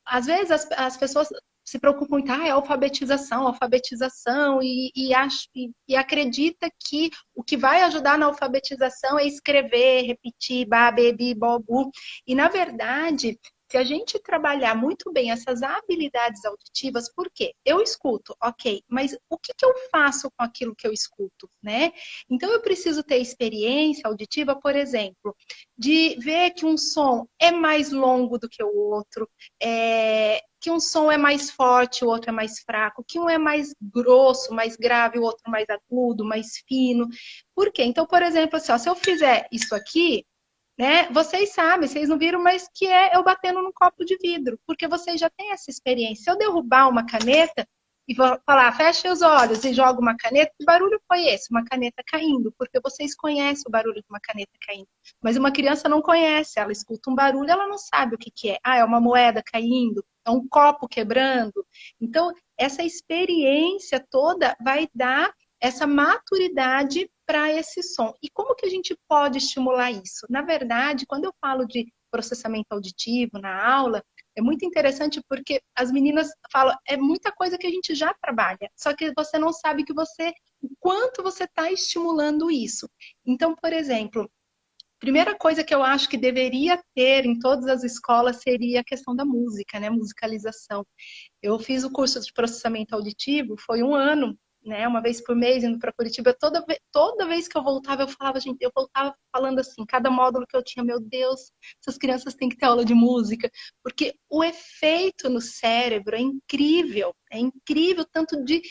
às vezes as pessoas se preocupam muito, é alfabetização, e acredita que o que vai ajudar na alfabetização é escrever, repetir, ba, bebi, bobu. E, na verdade, se a gente trabalhar muito bem essas habilidades auditivas, por quê? Eu escuto, ok, mas o que eu faço com aquilo que eu escuto, né? Então, eu preciso ter experiência auditiva, por exemplo, de ver que um som é mais longo do que o outro, que um som é mais forte, o outro é mais fraco, que um é mais grosso, mais grave, o outro mais agudo, mais fino. Por quê? Então, por exemplo, assim, ó, se eu fizer isso aqui, né? Vocês sabem, vocês não viram, mas que é eu batendo num copo de vidro, porque vocês já têm essa experiência. Se eu derrubar uma caneta e vou falar, feche os olhos e jogo uma caneta, que barulho foi esse? Uma caneta caindo, porque vocês conhecem o barulho de uma caneta caindo. Mas uma criança não conhece, ela escuta um barulho, ela não sabe o que que é. Ah, é uma moeda caindo, é um copo quebrando. Então, essa experiência toda vai dar essa maturidade para esse som. E como que a gente pode estimular isso? Na verdade, quando eu falo de processamento auditivo na aula, é muito interessante porque as meninas falam, é muita coisa que a gente já trabalha, só que você não sabe que o quanto você está estimulando isso. Então, por exemplo, primeira coisa que eu acho que deveria ter em todas as escolas seria a questão da música, né? Musicalização. Eu fiz o curso de processamento auditivo, foi um ano, né? Uma vez por mês, indo para Curitiba. Toda vez que eu voltava, eu falava, gente, eu voltava falando assim, cada módulo que eu tinha, meu Deus, essas crianças têm que ter aula de música, porque o efeito no cérebro é incrível, tanto de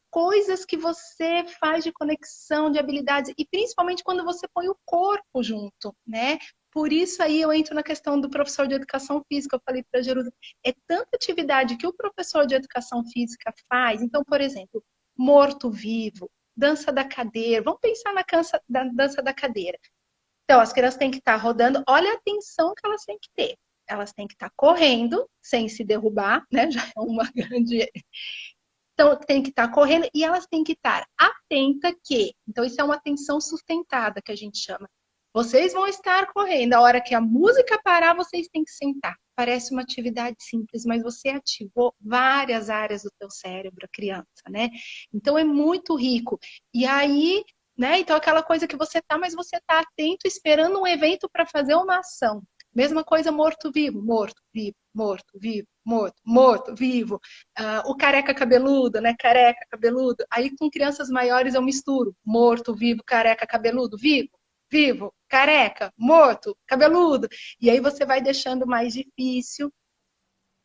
coisas que você faz de conexão, de habilidades, e principalmente quando você põe o corpo junto, né? Por isso aí eu entro na questão do professor de educação física, eu falei para a Jerusa, é tanta atividade que o professor de educação física faz. Então, por exemplo, morto-vivo, dança da cadeira. Vamos pensar na dança da cadeira. Então, as crianças têm que estar rodando. Olha a atenção que elas têm que ter. Elas têm que estar correndo, sem se derrubar, né? Já é uma grande... Então, tem que estar correndo e elas têm que estar atenta que... Então, isso é uma atenção sustentada, que a gente chama. Vocês vão estar correndo. A hora que a música parar, vocês têm que sentar. Parece uma atividade simples, mas você ativou várias áreas do teu cérebro, a criança, né? Então, é muito rico. E aí, né? Então, aquela coisa que você tá, mas você tá atento, esperando um evento para fazer uma ação. Mesma coisa morto-vivo. Morto, vivo, morto, vivo, morto, morto, vivo. O careca cabeludo, né? Careca, cabeludo. Aí, com crianças maiores, eu misturo. Morto, vivo, careca, cabeludo, vivo. Vivo, careca, morto, cabeludo. E aí você vai deixando mais difícil.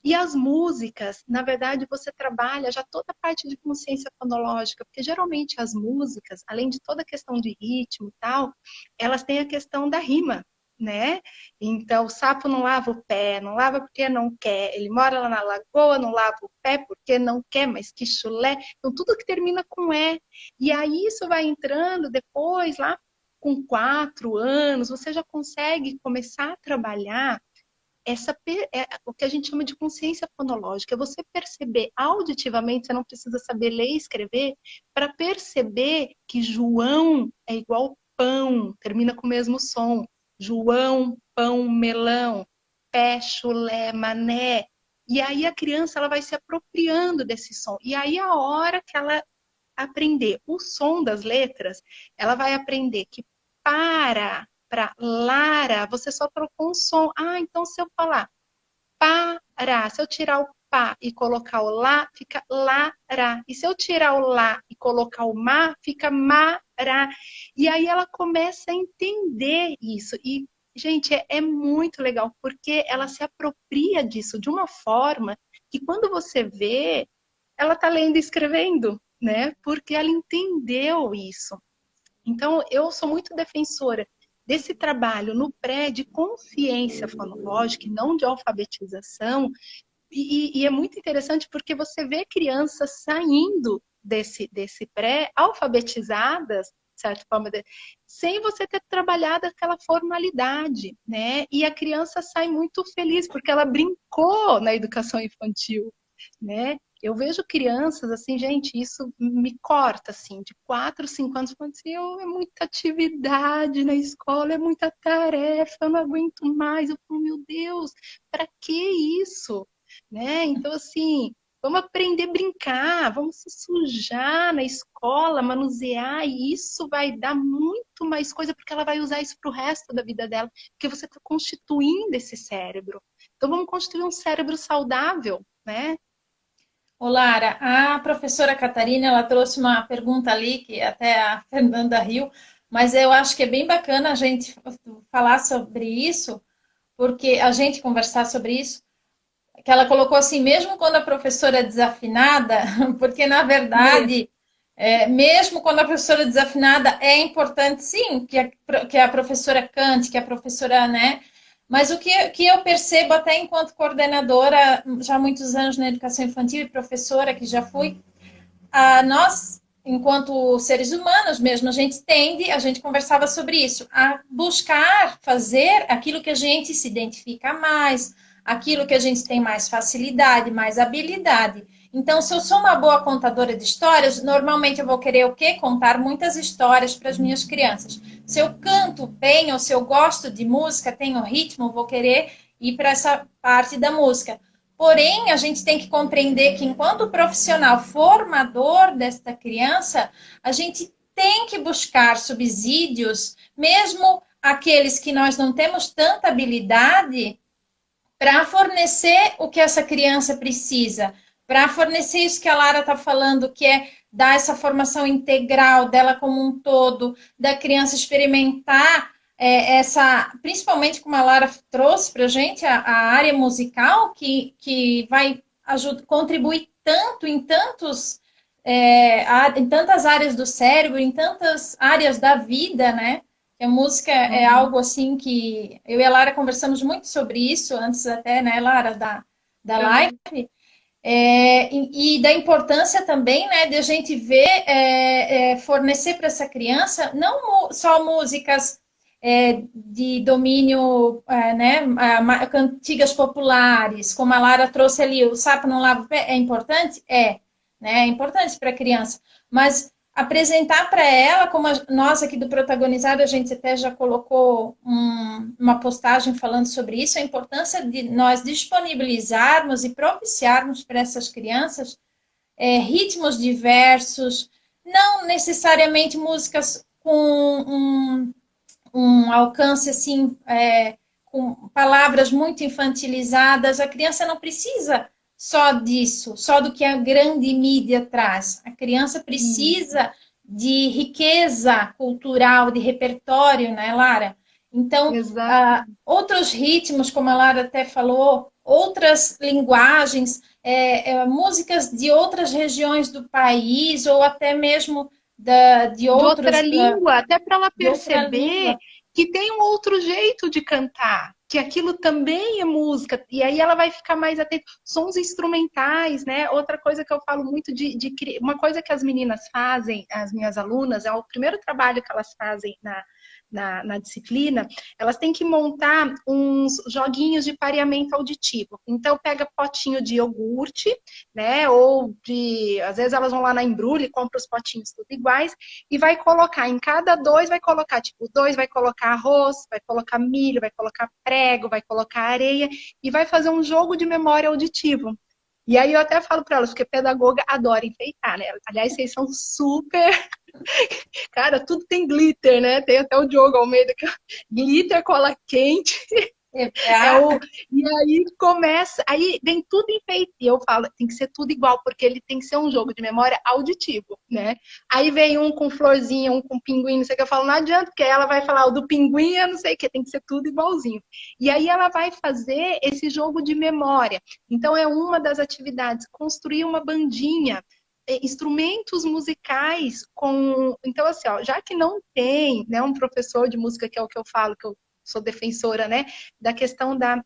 E as músicas, na verdade, você trabalha já toda a parte de consciência fonológica, porque geralmente as músicas, além de toda a questão de ritmo e tal, elas têm a questão da rima, né? Então, o sapo não lava o pé, não lava porque não quer. Ele mora lá na lagoa, não lava o pé porque não quer, mas que chulé. Então, tudo que termina com é. E aí isso vai entrando depois lá com 4 anos, você já consegue começar a trabalhar o que a gente chama de consciência fonológica. É você perceber auditivamente, você não precisa saber ler e escrever, para perceber que João é igual pão, termina com o mesmo som. João, pão, melão, pé, chulé, mané. E aí a criança ela vai se apropriando desse som. E aí a hora que ela aprender o som das letras, ela vai aprender que para Lara, você só trocou um som. Ah, então se eu falar para, se eu tirar o pá e colocar o lá, fica lara. E se eu tirar o lá e colocar o má, fica mará. E aí ela começa a entender isso. E, gente, é muito legal, porque ela se apropria disso de uma forma que quando você vê, ela está lendo e escrevendo, né? Porque ela entendeu isso. Então, eu sou muito defensora desse trabalho no pré de consciência fonológica, e não de alfabetização, e é muito interessante porque você vê crianças saindo desse pré alfabetizadas, de certa forma, sem você ter trabalhado aquela formalidade, né? E a criança sai muito feliz porque ela brincou na educação infantil, né? Eu vejo crianças assim, gente, isso me corta, assim, de 4, 5 anos, falando assim, é muita atividade na escola, é muita tarefa, eu não aguento mais. Eu falo, meu Deus, para que isso? Né? Então, assim, vamos aprender a brincar, vamos se sujar na escola, manusear, e isso vai dar muito mais coisa, porque ela vai usar isso para o resto da vida dela, porque você está constituindo esse cérebro. Então, vamos construir um cérebro saudável, né? Ô, Lara, a professora Catarina, ela trouxe uma pergunta ali, que até a Fernanda riu, mas eu acho que é bem bacana a gente falar sobre isso, porque a gente conversar sobre isso, que ela colocou assim, mesmo quando a professora é desafinada, porque na verdade Mesmo quando a professora desafinada, é importante, sim, que a professora cante, que a professora, né? Mas o que eu percebo, até enquanto coordenadora, já há muitos anos na educação infantil e professora, que já fui, nós, enquanto seres humanos mesmo, a gente conversava sobre isso, a buscar fazer aquilo que a gente se identifica mais, aquilo que a gente tem mais facilidade, mais habilidade. Então, se eu sou uma boa contadora de histórias, normalmente eu vou querer o quê? Contar muitas histórias para as minhas crianças. Se eu canto bem ou se eu gosto de música, tenho ritmo, vou querer ir para essa parte da música. Porém, a gente tem que compreender que, enquanto profissional formador desta criança, a gente tem que buscar subsídios, mesmo aqueles que nós não temos tanta habilidade, para fornecer o que essa criança precisa, para fornecer isso que a Lara está falando, que é dar essa formação integral dela como um todo, da criança experimentar principalmente como a Lara trouxe para a gente, a área musical, que vai contribuir tanto em em tantas áreas do cérebro, em tantas áreas da vida, né? A música é algo assim que eu e a Lara conversamos muito sobre isso antes até, né, Lara, da live. E da importância também, né, de a gente ver, fornecer para essa criança não só músicas de domínio, né, cantigas populares, como a Lara trouxe ali, o sapo não lava o pé, é importante? Né, é importante para a criança, mas apresentar para ela, como nós aqui do Protagonizado, a gente até já colocou uma postagem falando sobre isso, a importância de nós disponibilizarmos e propiciarmos para essas crianças ritmos diversos, não necessariamente músicas com um alcance assim, com palavras muito infantilizadas. A criança não precisa só disso, só do que a grande mídia traz. A criança precisa de riqueza cultural, de repertório, né, Lara? Então, outros ritmos, como a Lara até falou, outras linguagens, músicas de outras regiões do país, ou até mesmo de outra língua, até para ela perceber que tem um outro jeito de cantar, que aquilo também é música, e aí ela vai ficar mais atenta. Sons instrumentais, né? Outra coisa que eu falo muito uma coisa que as meninas fazem, as minhas alunas, é o primeiro trabalho que elas fazem na disciplina, elas têm que montar uns joguinhos de pareamento auditivo. Então, pega potinho de iogurte, né? Ou às vezes elas vão lá na Embrulha e compram os potinhos tudo iguais, e vai colocar, em cada dois vai colocar, tipo, dois vai colocar arroz, vai colocar milho, vai colocar prego, vai colocar areia, e vai fazer um jogo de memória auditivo. E aí eu até falo para elas, porque pedagoga adora enfeitar, né? Aliás, vocês são super... Cara, tudo tem glitter, né? Tem até o Diogo Almeida, que glitter, cola quente. E aí começa, aí vem tudo enfeite. E eu falo, tem que ser tudo igual, porque ele tem que ser um jogo de memória auditivo, né? Aí vem um com florzinha, um com pinguim, não sei o que. Eu falo, não adianta, porque ela vai falar o do pinguim, eu não sei o que, tem que ser tudo igualzinho. E aí ela vai fazer esse jogo de memória. Então é uma das atividades, construir uma bandinha, instrumentos musicais com... Então, assim, ó, já que não tem, né, um professor de música, que é o que eu falo, que eu sou defensora, né, da questão da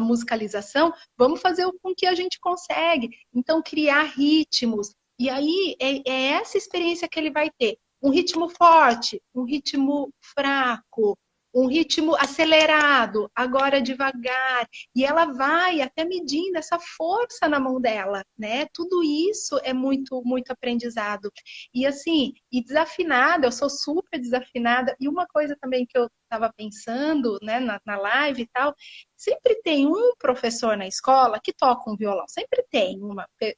musicalização, vamos fazer com que a gente consegue. Então, criar ritmos. E aí, é essa experiência que ele vai ter. Um ritmo forte, um ritmo fraco, um ritmo acelerado, agora devagar. E ela vai até medindo essa força na mão dela, né? Tudo isso é muito, muito aprendizado. E assim, e desafinada, eu sou super desafinada. E uma coisa também que eu estava pensando, né, na live e tal, sempre tem um professor na escola que toca um violão, sempre tem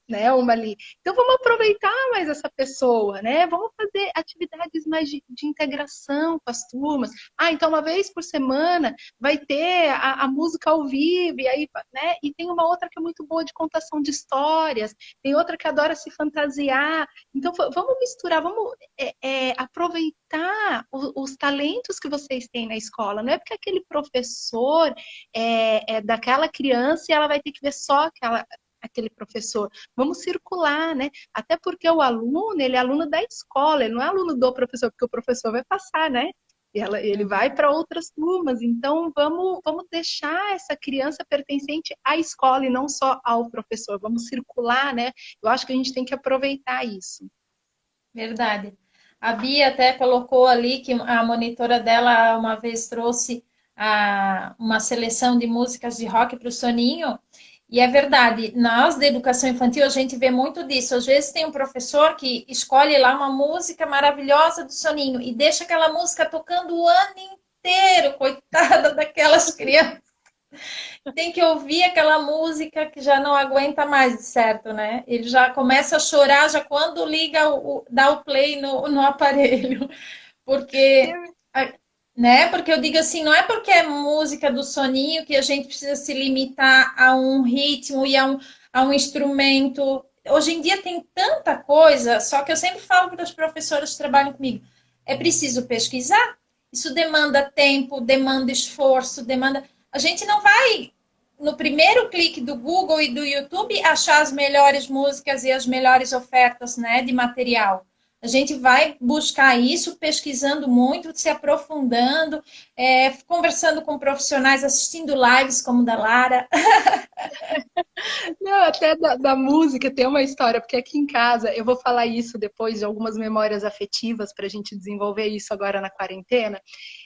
né, uma ali. Então vamos aproveitar mais essa pessoa, né? Vamos fazer atividades mais de integração com as turmas. Então uma vez por semana vai ter a música ao vivo, e aí, né? E tem uma outra que é muito boa de contação de histórias, tem outra que adora se fantasiar. Então vamos misturar, vamos aproveitar os talentos que vocês têm na escola. Não é porque aquele professor é daquela criança e ela vai ter que ver só aquele professor, vamos circular, né? Até porque o aluno, ele é aluno da escola, ele não é aluno do professor, porque o professor vai passar, né? Ele vai para outras turmas, então vamos deixar essa criança pertencente à escola e não só ao professor, vamos circular, né? Eu acho que a gente tem que aproveitar isso. Verdade. A Bia até colocou ali que a monitora dela uma vez trouxe uma seleção de músicas de rock para o soninho. E é verdade, nós da educação infantil a gente vê muito disso. Às vezes tem um professor que escolhe lá uma música maravilhosa do soninho e deixa aquela música tocando o ano inteiro, coitada daquelas crianças. Tem que ouvir aquela música que já não aguenta mais, certo, né? Ele já começa a chorar já quando liga, dá o play no aparelho. Porque, né? Porque eu digo assim, não é porque é música do soninho que a gente precisa se limitar a um ritmo e a um instrumento. Hoje em dia tem tanta coisa, só que eu sempre falo para os professores que trabalham comigo, é preciso pesquisar. Isso demanda tempo, demanda esforço, demanda. A gente não vai no primeiro clique do Google e do YouTube achar as melhores músicas e as melhores ofertas, né, de material. A gente vai buscar isso pesquisando muito, se aprofundando, conversando com profissionais, assistindo lives como da Lara. Não, até da música tem uma história, porque aqui em casa, eu vou falar isso depois de algumas memórias afetivas para a gente desenvolver isso agora na quarentena.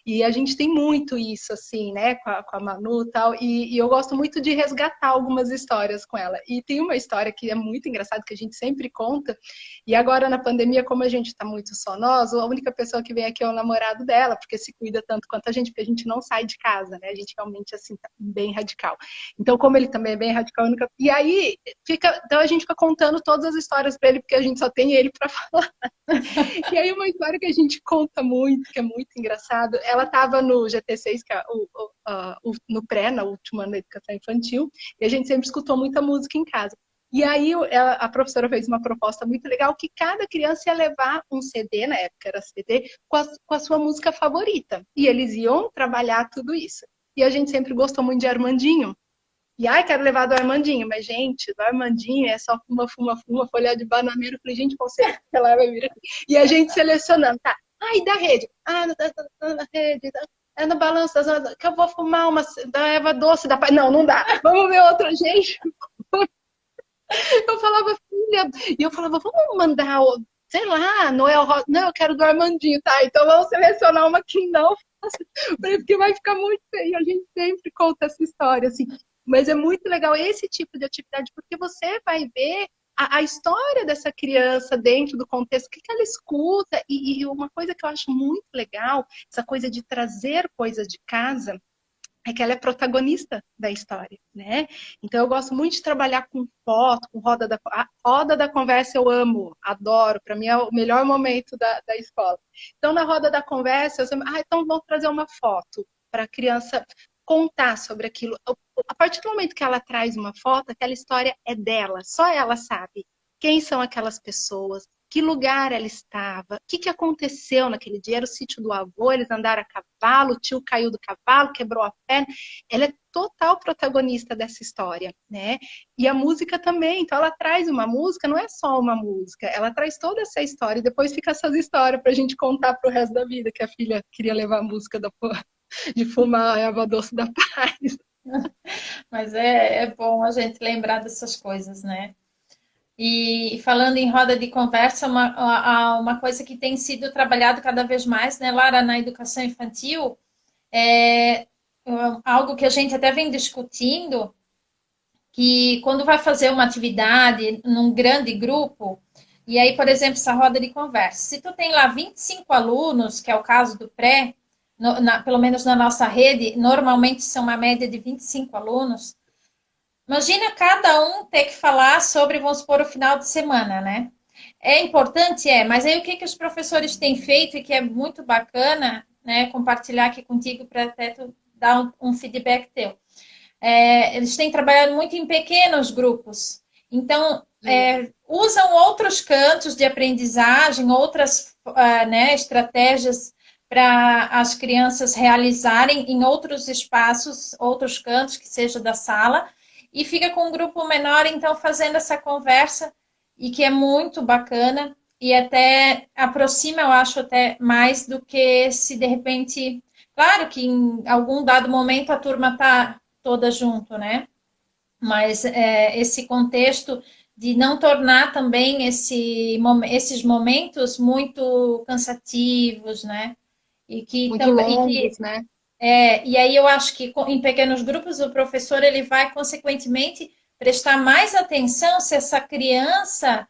E a gente tem muito isso, assim, né, com a Manu e tal, e eu gosto muito de resgatar algumas histórias com ela. E tem uma história que é muito engraçada, que a gente sempre conta, e agora na pandemia, como a gente está muito só nós, a única pessoa que vem aqui é o namorado dela, porque se cuida tanto quanto a gente, porque a gente não sai de casa, né, a gente realmente, assim, tá bem radical. Então, como ele também é bem radical, e aí então a gente fica contando todas as histórias para ele, porque a gente só tem ele para falar. E aí uma história que a gente conta muito, que é muito engraçado, ela estava no GT6, que é no pré, na última ano da educação infantil, e a gente sempre escutou muita música em casa. E aí a professora fez uma proposta muito legal, que cada criança ia levar um CD, na época era CD, com a sua música favorita. E eles iam trabalhar tudo isso. E a gente sempre gostou muito de Armandinho. E, quero levar do Armandinho. Mas, gente, do Armandinho é só fuma, folha de bananeira. Eu falei, gente, qual será que ela vai vir aqui? E a gente selecionando, tá? E da rede? Na rede, é no balanço da zona, que eu vou fumar uma da erva doce da paz. Não dá. Vamos ver outra, gente. Eu falava, filha, e eu falava, vamos mandar, sei lá, Noel Rosa. Não, eu quero do Armandinho, tá? Então vamos selecionar uma que não. Porque vai ficar muito feio. A gente sempre conta essa história, assim. Mas é muito legal esse tipo de atividade, porque você vai ver a história dessa criança dentro do contexto, o que ela escuta. E uma coisa que eu acho muito legal, essa coisa de trazer coisas de casa, é que ela é protagonista da história, né? Então eu gosto muito de trabalhar com foto, com a roda da conversa eu amo, adoro, para mim é o melhor momento da escola. Então na roda da conversa eu sempre, então vamos trazer uma foto para a criança contar sobre aquilo. A partir do momento que ela traz uma foto, aquela história é dela, só ela sabe quem são aquelas pessoas, que lugar ela estava, o que aconteceu naquele dia, era o sítio do avô, eles andaram a cavalo, o tio caiu do cavalo, quebrou a perna. Ela é total protagonista dessa história, né? E a música também, então ela traz uma música, não é só uma música, ela traz toda essa história e depois fica essas histórias pra gente contar pro resto da vida, que a filha queria levar a música de fumar a erva doce da paz. Mas é bom a gente lembrar dessas coisas, né? E falando em roda de conversa, uma coisa que tem sido trabalhado cada vez mais, né, Lara, na educação infantil, é algo que a gente até vem discutindo, que quando vai fazer uma atividade num grande grupo, e aí, por exemplo, essa roda de conversa, se tu tem lá 25 alunos, que é o caso do pré, pelo menos na nossa rede, normalmente são uma média de 25 alunos, imagina cada um ter que falar sobre, vamos supor, o final de semana, né? É importante, mas aí o que os professores têm feito e que é muito bacana, né, compartilhar aqui contigo para até tu dar um feedback teu. Eles têm trabalhado muito em pequenos grupos. Então, usam outros cantos de aprendizagem, outras estratégias para as crianças realizarem em outros espaços, outros cantos que seja da sala, e fica com um grupo menor, então, fazendo essa conversa, e que é muito bacana, e até aproxima, eu acho, até mais do que se de repente... Claro que em algum dado momento a turma está toda junto, né? Mas esse contexto de não tornar também esses momentos muito cansativos, né? E que Muito também, longos, né? e aí eu acho que em pequenos grupos o professor ele vai consequentemente prestar mais atenção se essa criança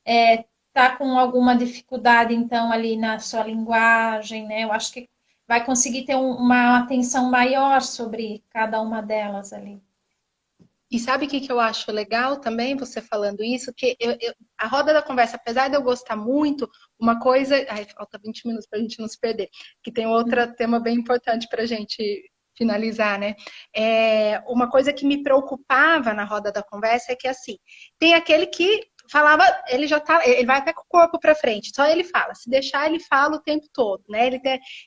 está com alguma dificuldade então ali na sua linguagem, né? Eu acho que vai conseguir ter uma atenção maior sobre cada uma delas ali. E sabe o que, que eu acho legal também, você falando isso? Que a roda da conversa, apesar de eu gostar muito, uma coisa. Ai, falta 20 minutos para a gente não se perder, que tem outro tema bem importante para a gente finalizar, né? Uma coisa que me preocupava na roda da conversa é que, assim, tem aquele que falava, ele já tá, ele vai até com o corpo para frente, só ele fala. Se deixar, ele fala o tempo todo, né?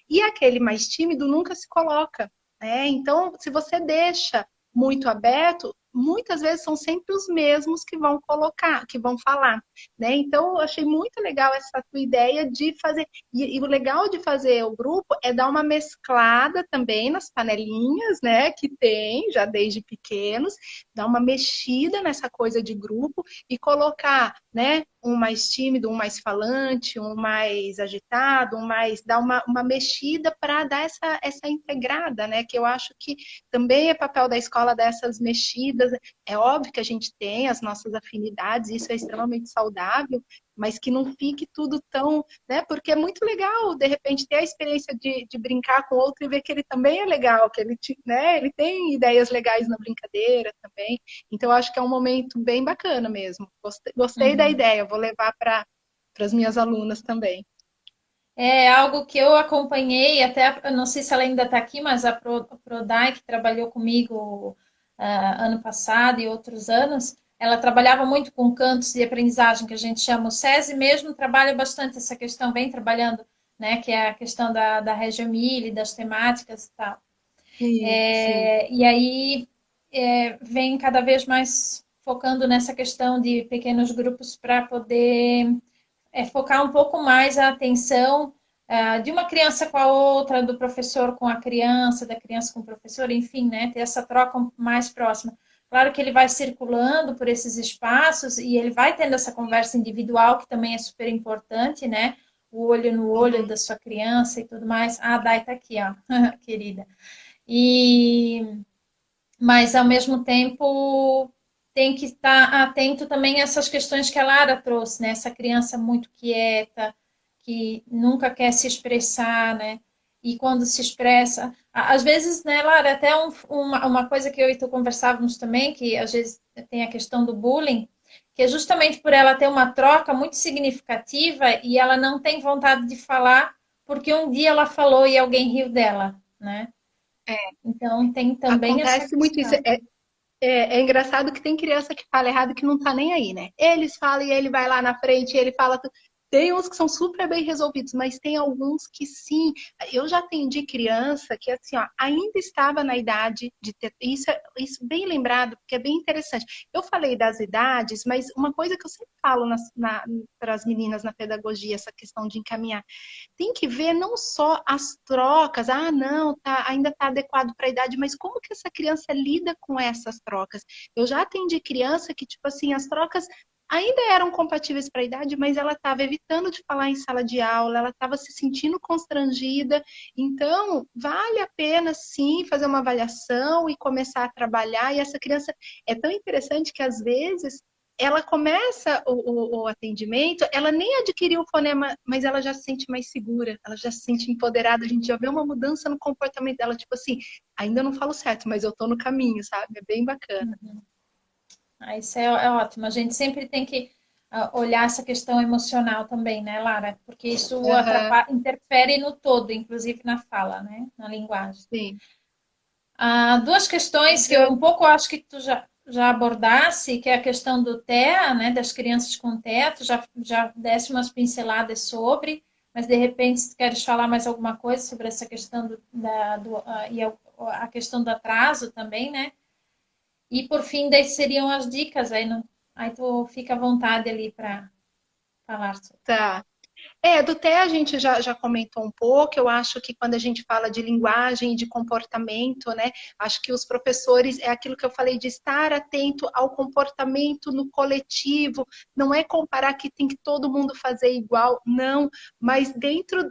E aquele mais tímido nunca se coloca, né? Então, se você deixa muito aberto, muitas vezes são sempre os mesmos que vão colocar, que vão falar, né? Então, eu achei muito legal essa tua ideia de fazer. E o legal de fazer o grupo é dar uma mesclada também nas panelinhas, né? Que tem já desde pequenos, dar uma mexida nessa coisa de grupo e colocar, né? Um mais tímido, um mais falante, um mais agitado, dar uma mexida para dar essa integrada, né? Que eu acho que também é papel da escola dessas mexidas. É óbvio que a gente tem as nossas afinidades, isso é extremamente saudável, mas que não fique tudo tão, né? Porque é muito legal, de repente, ter a experiência de brincar com o outro e ver que ele também é legal, que ele, né? Ele tem ideias legais na brincadeira também. Então, eu acho que é um momento bem bacana mesmo. Gostei da ideia, vou levar para as minhas alunas também. É algo que eu acompanhei, até, eu não sei se ela ainda está aqui, mas a Prodai, que trabalhou comigo ano passado e outros anos, ela trabalhava muito com cantos de aprendizagem, que a gente chama o SESI mesmo, trabalha bastante essa questão, vem trabalhando, né, que é a questão da Regiomile, das temáticas e tal. Sim, sim. E aí vem cada vez mais focando nessa questão de pequenos grupos para poder focar um pouco mais a atenção de uma criança com a outra, do professor com a criança, da criança com o professor, enfim, né, ter essa troca mais próxima. Claro que ele vai circulando por esses espaços e ele vai tendo essa conversa individual, que também é super importante, né? O olho no olho da sua criança e tudo mais. Ah, a Dai tá aqui, ó, querida. E mas ao mesmo tempo tem que estar atento também a essas questões que a Lara trouxe, né? Essa criança muito quieta, que nunca quer se expressar, né? E quando se expressa, às vezes, né, Lara, até uma coisa que eu e tu conversávamos também, que às vezes tem a questão do bullying, que é justamente por ela ter uma troca muito significativa e ela não tem vontade de falar, porque um dia ela falou e alguém riu dela, né? Então tem também essa Acontece muito isso. questão. É engraçado que tem criança que fala errado que não tá nem aí, né? Eles falam e ele vai lá na frente, e ele fala. Tem uns que são super bem resolvidos, mas tem alguns que sim. Eu já atendi criança que, assim, ó, ainda estava na idade de ter. Isso bem lembrado, porque é bem interessante. Eu falei das idades, mas uma coisa que eu sempre falo para as meninas na pedagogia, essa questão de encaminhar, tem que ver não só as trocas, não, ainda está adequado para a idade, mas como que essa criança lida com essas trocas. Eu já atendi criança que, tipo assim, as trocas ainda eram compatíveis para a idade, mas ela estava evitando de falar em sala de aula, ela estava se sentindo constrangida. Então, vale a pena sim fazer uma avaliação e começar a trabalhar. E essa criança é tão interessante que às vezes ela começa o atendimento, ela nem adquiriu o fonema, mas ela já se sente mais segura, ela já se sente empoderada, a gente já vê uma mudança no comportamento dela, tipo assim, ainda não falo certo, mas eu tô no caminho, sabe? É bem bacana. Isso é ótimo. A gente sempre tem que olhar essa questão emocional também, né, Lara? Porque isso Uhum, interfere no todo, inclusive na fala, né? Na linguagem. sim. Duas questões que eu um pouco acho que tu já abordasse, que é a questão do TEA, né, das crianças com TEA, tu já desse umas pinceladas sobre, mas de repente se queres falar mais alguma coisa sobre essa questão e a questão do atraso também, né? E por fim, daí seriam as dicas, aí tu fica à vontade ali para falar sobre. Tá. Do TE a gente já comentou um pouco. Eu acho que quando a gente fala de linguagem e de comportamento, né? Acho que os professores, é aquilo que eu falei de estar atento ao comportamento no coletivo. Não é comparar que tem que todo mundo fazer igual, não. Mas dentro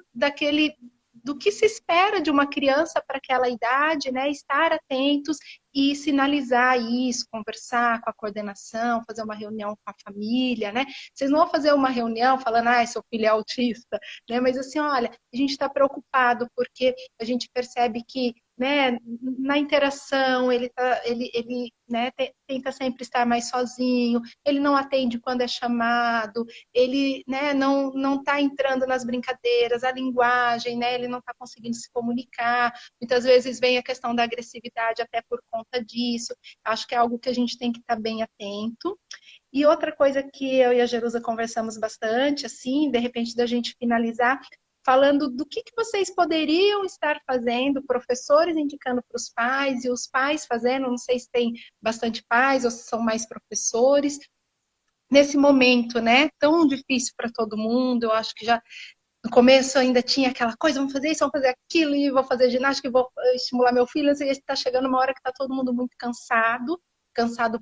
do que se espera de uma criança para aquela idade, né? Estar atentos e sinalizar isso, conversar com a coordenação, fazer uma reunião com a família, né? Vocês não vão fazer uma reunião falando, seu filho é autista, né? Mas assim, olha, a gente está preocupado porque a gente percebe que, né, na interação ele né, tenta sempre estar mais sozinho, ele não atende quando é chamado, ele, né, não está entrando nas brincadeiras, a linguagem, né, ele não está conseguindo se comunicar. Muitas vezes vem a questão da agressividade até por conta disso. Acho que é algo que a gente tem que estar bem atento. E outra coisa que eu e a Jerusa conversamos bastante, assim, de repente da gente finalizar, falando do que vocês poderiam estar fazendo, professores indicando para os pais e os pais fazendo, não sei se tem bastante pais ou se são mais professores, nesse momento, né, tão difícil para todo mundo. Eu acho que já no começo ainda tinha aquela coisa, vamos fazer isso, vamos fazer aquilo, e vou fazer ginástica, e vou estimular meu filho, e está chegando uma hora que está todo mundo muito cansado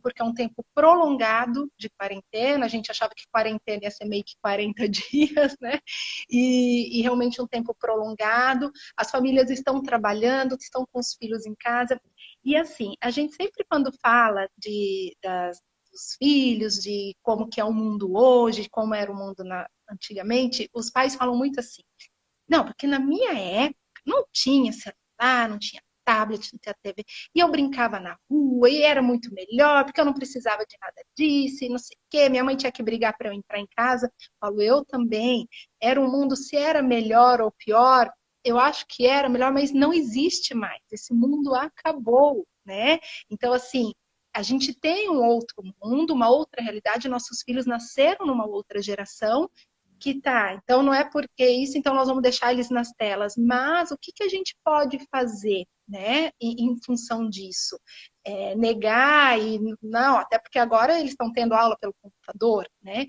porque é um tempo prolongado de quarentena. A gente achava que quarentena ia ser meio que 40 dias, né? E realmente um tempo prolongado. As famílias estão trabalhando, estão com os filhos em casa. E assim, a gente sempre quando fala dos filhos, de como que é o mundo hoje, como era o mundo antigamente, os pais falam muito assim, não, porque na minha época não tinha celular, não tinha tablet, não tinha TV, e eu brincava na rua, e era muito melhor, porque eu não precisava de nada disso, e não sei o quê, minha mãe tinha que brigar para eu entrar em casa. Falo, eu também. Era um mundo, se era melhor ou pior, eu acho que era melhor, mas não existe mais. Esse mundo acabou, né? Então, assim, a gente tem um outro mundo, uma outra realidade, nossos filhos nasceram numa outra geração, que tá, então não é porque isso, então nós vamos deixar eles nas telas, mas o que a gente pode fazer, né, em função disso? Negar e não, até porque agora eles estão tendo aula pelo computador, né?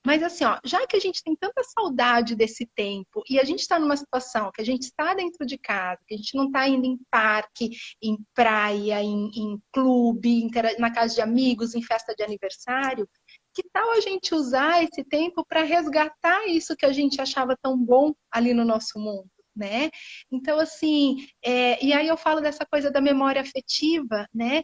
Mas assim, ó, já que a gente tem tanta saudade desse tempo e a gente está numa situação que a gente está dentro de casa, que a gente não está indo em parque, em praia, em clube, na casa de amigos, em festa de aniversário, que tal a gente usar esse tempo para resgatar isso que a gente achava tão bom ali no nosso mundo? Né? Então, assim, e aí eu falo dessa coisa da memória afetiva, né?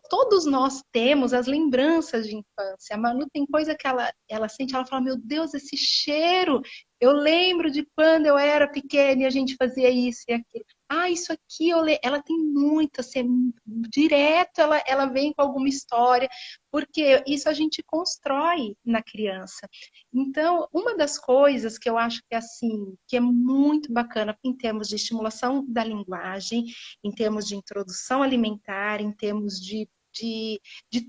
Todos nós temos as lembranças de infância. A Manu tem coisa que ela sente, ela fala, meu Deus, esse cheiro, eu lembro de quando eu era pequena e a gente fazia isso e aquilo. Isso aqui, ela tem muito, assim, direto ela vem com alguma história, porque isso a gente constrói na criança. Então, uma das coisas que eu acho que é assim, que é muito bacana em termos de estimulação da linguagem, em termos de introdução alimentar, em termos de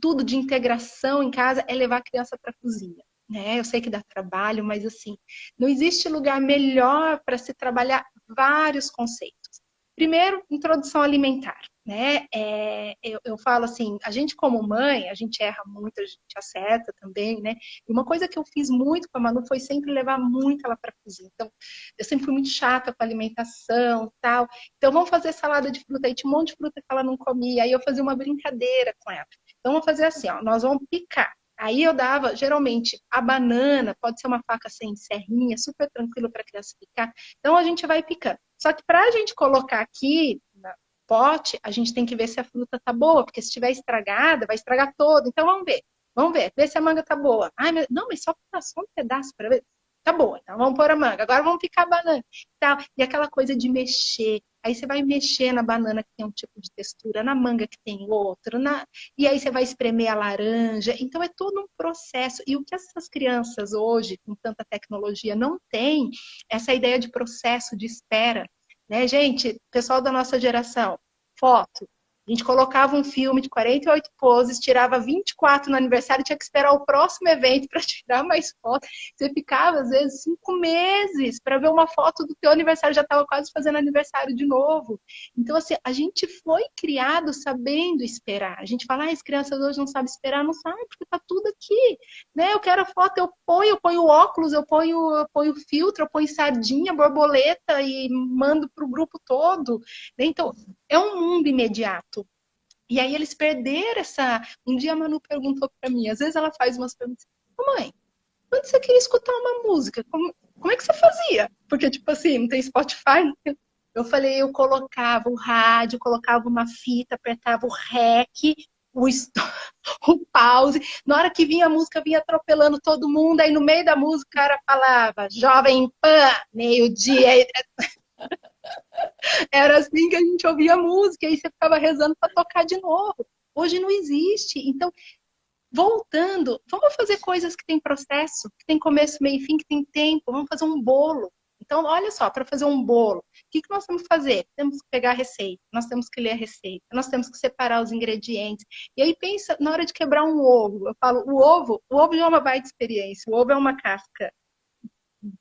tudo, de integração em casa, é levar a criança para a cozinha. Né? Eu sei que dá trabalho, mas assim, não existe lugar melhor para se trabalhar vários conceitos. Primeiro, introdução alimentar. Né? Eu falo assim, a gente como mãe, a gente erra muito, a gente acerta também, né? E uma coisa que eu fiz muito com a Manu foi sempre levar muito ela para a cozinha. Então, eu sempre fui muito chata com a alimentação, tal. Então, vamos fazer salada de fruta. Aí tinha um monte de fruta que ela não comia. Aí eu fazia uma brincadeira com ela. Então, vamos fazer assim, ó, nós vamos picar. Aí eu dava, geralmente, a banana, pode ser uma faca sem serrinha, super tranquilo para a criança picar. Então, a gente vai picando. Só que para a gente colocar aqui pote, a gente tem que ver se a fruta tá boa, porque se estiver estragada, vai estragar todo. Então vamos ver se a manga tá boa. Não, mas só um pedaço para ver. Tá boa, então vamos pôr a manga. Agora vamos picar a banana. E aquela coisa de mexer. Aí você vai mexer na banana que tem um tipo de textura, na manga que tem outro, e aí você vai espremer a laranja. Então é todo um processo. E o que essas crianças hoje, com tanta tecnologia, não têm, essa ideia de processo de espera. Né, gente? Pessoal da nossa geração, foto. A gente colocava um filme de 48 poses, tirava 24 no aniversário, tinha que esperar o próximo evento para tirar mais fotos. Você ficava, às vezes, 5 meses para ver uma foto do teu aniversário, já estava quase fazendo aniversário de novo. Então, assim, a gente foi criado sabendo esperar. A gente fala, as crianças hoje não sabem esperar, não sabem, porque tá tudo aqui. Né? Eu quero a foto, eu ponho óculos, eu ponho filtro, eu ponho sardinha, borboleta e mando para o grupo todo. Né? Então, é um mundo imediato. E aí eles perderam essa... Um dia a Manu perguntou para mim, às vezes ela faz umas perguntas, mãe, quando você queria escutar uma música, como é que você fazia? Porque, tipo assim, não tem Spotify, não tem... Eu falei, eu colocava o rádio, colocava uma fita, apertava o REC, o pause. Na hora que vinha a música, vinha atropelando todo mundo. Aí no meio da música, o cara falava, Jovem Pan, meio-dia. Era assim que a gente ouvia a música. Aí você ficava rezando para tocar de novo. Hoje não existe. Então, voltando, vamos fazer coisas que tem processo, que tem começo, meio e fim, que tem tempo. Vamos fazer um bolo. Então, olha só, para fazer um bolo, o que nós temos que fazer? Temos que pegar a receita, nós temos que ler a receita, nós temos que separar os ingredientes. E aí pensa, na hora de quebrar um ovo, eu falo, o ovo já é uma baita experiência. O ovo é uma casca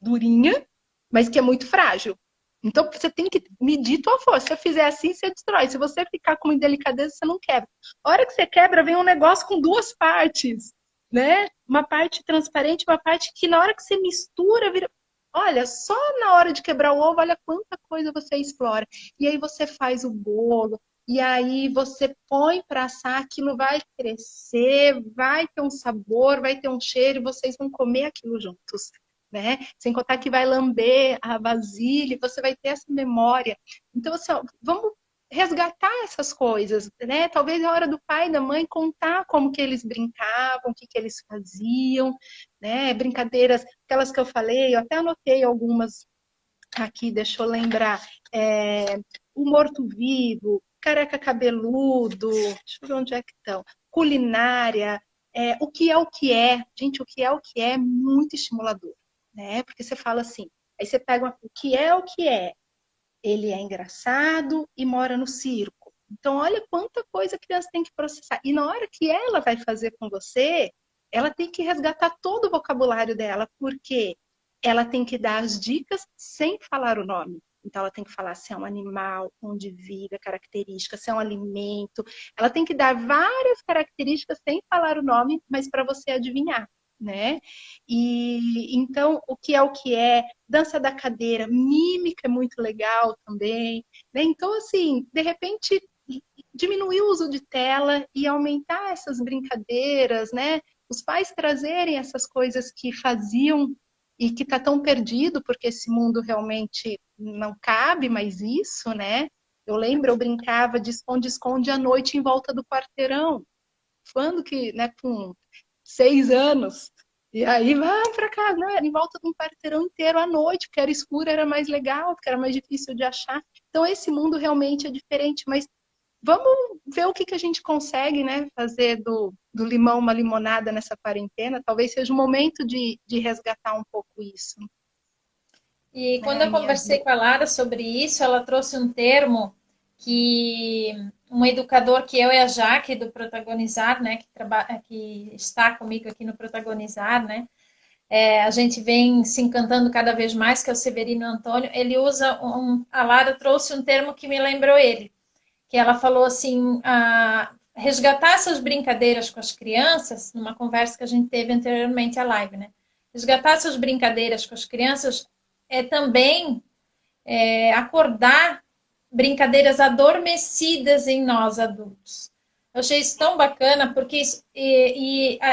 durinha, mas que é muito frágil. Então, você tem que medir tua força. Se você fizer assim, você destrói. Se você ficar com indelicadeza, você não quebra. A hora que você quebra, vem um negócio com duas partes, né? Uma parte transparente, uma parte que na hora que você mistura, vira... Olha, só na hora de quebrar o ovo, olha quanta coisa você explora. E aí você faz o bolo, e aí você põe para assar, aquilo vai crescer, vai ter um sabor, vai ter um cheiro, e vocês vão comer aquilo juntos. Né? Sem contar que vai lamber a vasilha, você vai ter essa memória. Então, assim, ó, vamos resgatar essas coisas, né? Talvez a hora do pai e da mãe contar como que eles brincavam, o que que eles faziam, né? Brincadeiras, aquelas que eu falei, eu até anotei algumas aqui, deixa eu lembrar. O morto-vivo, careca cabeludo, deixa eu ver onde é que estão. Culinária, o que é o que é. Gente, o que é muito estimulador. Né? Porque você fala assim, aí você pega o que é, ele é engraçado e mora no circo. Então, olha quanta coisa a criança tem que processar. E na hora que ela vai fazer com você, ela tem que resgatar todo o vocabulário dela, porque ela tem que dar as dicas sem falar o nome. Então, ela tem que falar se é um animal, onde vive, a característica, se é um alimento. Ela tem que dar várias características sem falar o nome, mas para você adivinhar. Né? E então o que é, dança da cadeira, mímica é muito legal também, né? Então assim, de repente diminuir o uso de tela e aumentar essas brincadeiras, né? Os pais trazerem essas coisas que faziam e que tá tão perdido porque esse mundo realmente não cabe mais isso, né? Eu lembro, eu brincava de esconde-esconde à noite em volta do quarteirão, quando que, né, com 6 anos. E aí, vai pra casa, né? Em volta de um quarteirão inteiro à noite, porque era escuro, era mais legal, porque era mais difícil de achar. Então, esse mundo realmente é diferente, mas vamos ver o que a gente consegue, né? Fazer do limão uma limonada nessa quarentena. Talvez seja o momento de resgatar um pouco isso. E quando eu conversei com a Lara sobre isso, ela trouxe um termo que um educador que eu e a Jaque do Protagonizar, né, que está comigo aqui no Protagonizar, né, a gente vem se encantando cada vez mais, que é o Severino Antônio. Ele usa a Lara trouxe um termo que me lembrou ele, que ela falou assim, resgatar essas brincadeiras com as crianças, numa conversa que a gente teve anteriormente à live, né? Resgatar essas brincadeiras com as crianças é também acordar brincadeiras adormecidas em nós adultos. Eu achei isso tão bacana, porque isso,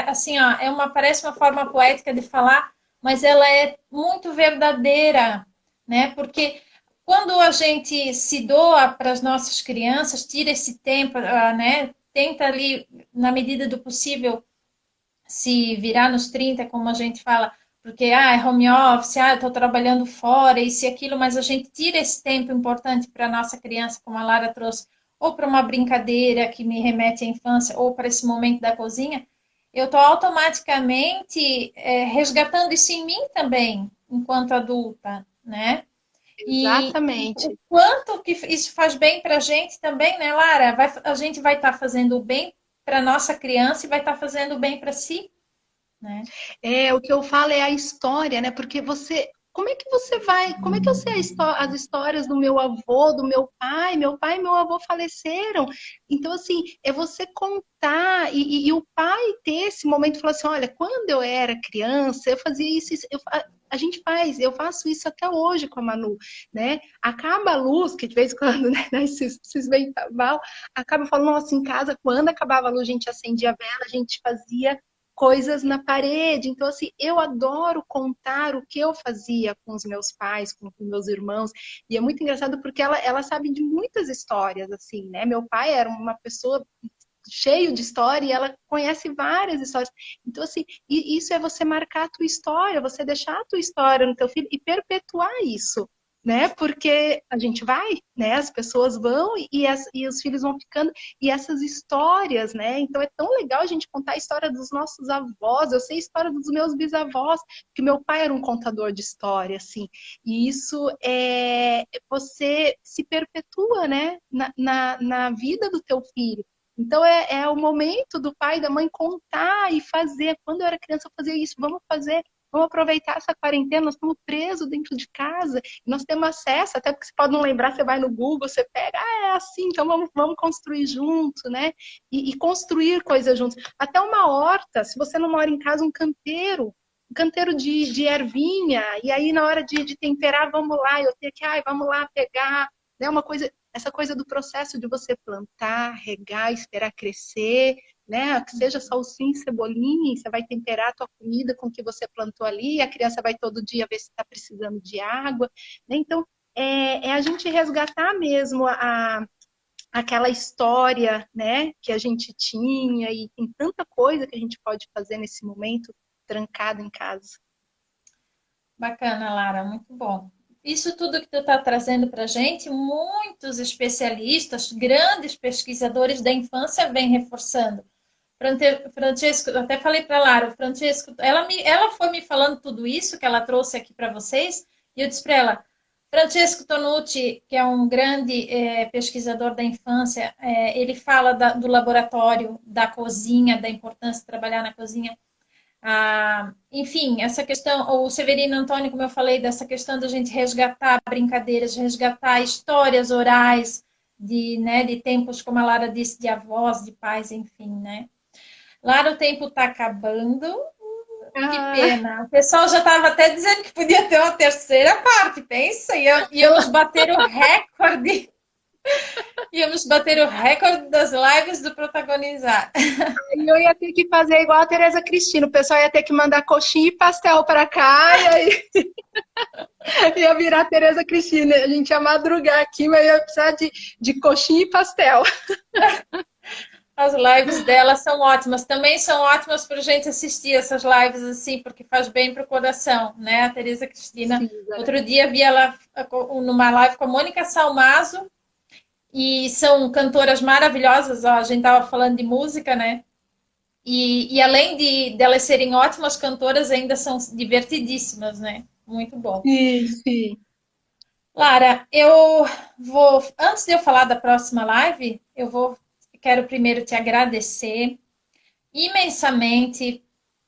assim, ó, parece uma forma poética de falar, mas ela é muito verdadeira, né? Porque quando a gente se doa para as nossas crianças, tira esse tempo, né? Tenta ali, na medida do possível, se virar nos 30, como a gente fala, porque é home office, eu estou trabalhando fora, isso e aquilo, mas a gente tira esse tempo importante para a nossa criança, como a Lara trouxe, ou para uma brincadeira que me remete à infância, ou para esse momento da cozinha, eu estou automaticamente resgatando isso em mim também, enquanto adulta, né? E Exatamente. o quanto que isso faz bem para a gente também, né, Lara? A gente vai estar fazendo o bem para nossa criança e vai estar fazendo o bem para si, né? O que eu falo é a história, né? Porque você, como é que você vai, como é que eu sei as histórias do meu avô, do meu pai? Meu pai e meu avô faleceram. Então, assim, é você contar e o pai ter esse momento e falar assim, olha, quando eu era criança, eu fazia isso, a gente faz, eu faço isso até hoje com a Manu, né? Acaba a luz, que de vez em quando, né, esses vendaval, acaba falando, nossa, em casa, quando acabava a luz, a gente acendia a vela, a gente fazia coisas na parede. Então, assim, eu adoro contar o que eu fazia com os meus pais, com os meus irmãos. E é muito engraçado porque ela sabe de muitas histórias, assim, né? Meu pai era uma pessoa cheio de história e ela conhece várias histórias. Então, assim, isso é você marcar a tua história, você deixar a tua história no teu filho e perpetuar isso, né? Porque a gente vai, né? As pessoas vão e os filhos vão ficando e essas histórias, né? Então é tão legal a gente contar a história dos nossos avós. Eu sei a história dos meus bisavós, porque meu pai era um contador de história, assim. E isso é você se perpetua, né? Na vida do teu filho. Então é o momento do pai e da mãe contar e fazer. Quando eu era criança, eu fazia isso. Vamos fazer, vamos aproveitar essa quarentena. Nós estamos presos dentro de casa. Nós temos acesso, até porque você pode não lembrar, você vai no Google, você pega, é assim, então vamos construir junto, né? E construir coisas juntos. Até uma horta, se você não mora em casa, um canteiro de ervinha, e aí na hora de temperar, vamos lá, eu tenho que, vamos lá pegar, né? Uma coisa, essa coisa do processo de você plantar, regar, esperar crescer, né? Que seja salsinha, cebolinha, você vai temperar a tua comida com o que você plantou ali, a criança vai todo dia ver se está precisando de água, né? Então, é a gente resgatar mesmo aquela história, né, que a gente tinha e tem tanta coisa que a gente pode fazer nesse momento trancado em casa. Bacana, Lara, muito bom. Isso tudo que tu está trazendo para a gente, muitos especialistas, grandes pesquisadores da infância vêm reforçando. Francesco, eu até falei para a Lara, o Francesco, ela foi me falando tudo isso que ela trouxe aqui para vocês, e eu disse para ela, Francesco Tonucci, que é um grande pesquisador da infância, ele fala do laboratório, da cozinha, da importância de trabalhar na cozinha. Enfim, essa questão, o Severino Antônio, como eu falei, dessa questão da gente resgatar brincadeiras, resgatar histórias orais de tempos, como a Lara disse, de avós, de pais, enfim, né? Lara, o tempo está acabando. Que pena. O pessoal já estava até dizendo que podia ter uma terceira parte, pensa, íamos bater o recorde. Íamos bater o recorde das lives do Protagonizar. E eu ia ter que fazer igual a Tereza Cristina, o pessoal ia ter que mandar coxinha e pastel para cá, e aí ia virar Tereza Cristina. A gente ia madrugar aqui, mas ia precisar de coxinha e pastel. As lives dela são ótimas. Também são ótimas para a gente assistir essas lives assim, porque faz bem para o coração, né? A Tereza Cristina. Sim, outro dia vi ela numa live com a Mônica Salmazo, e são cantoras maravilhosas. Ó, a gente estava falando de música, né? E além de elas serem ótimas cantoras, ainda são divertidíssimas, né? Muito bom. Sim, sim. Lara, eu vou, antes de eu falar da próxima live, quero primeiro te agradecer imensamente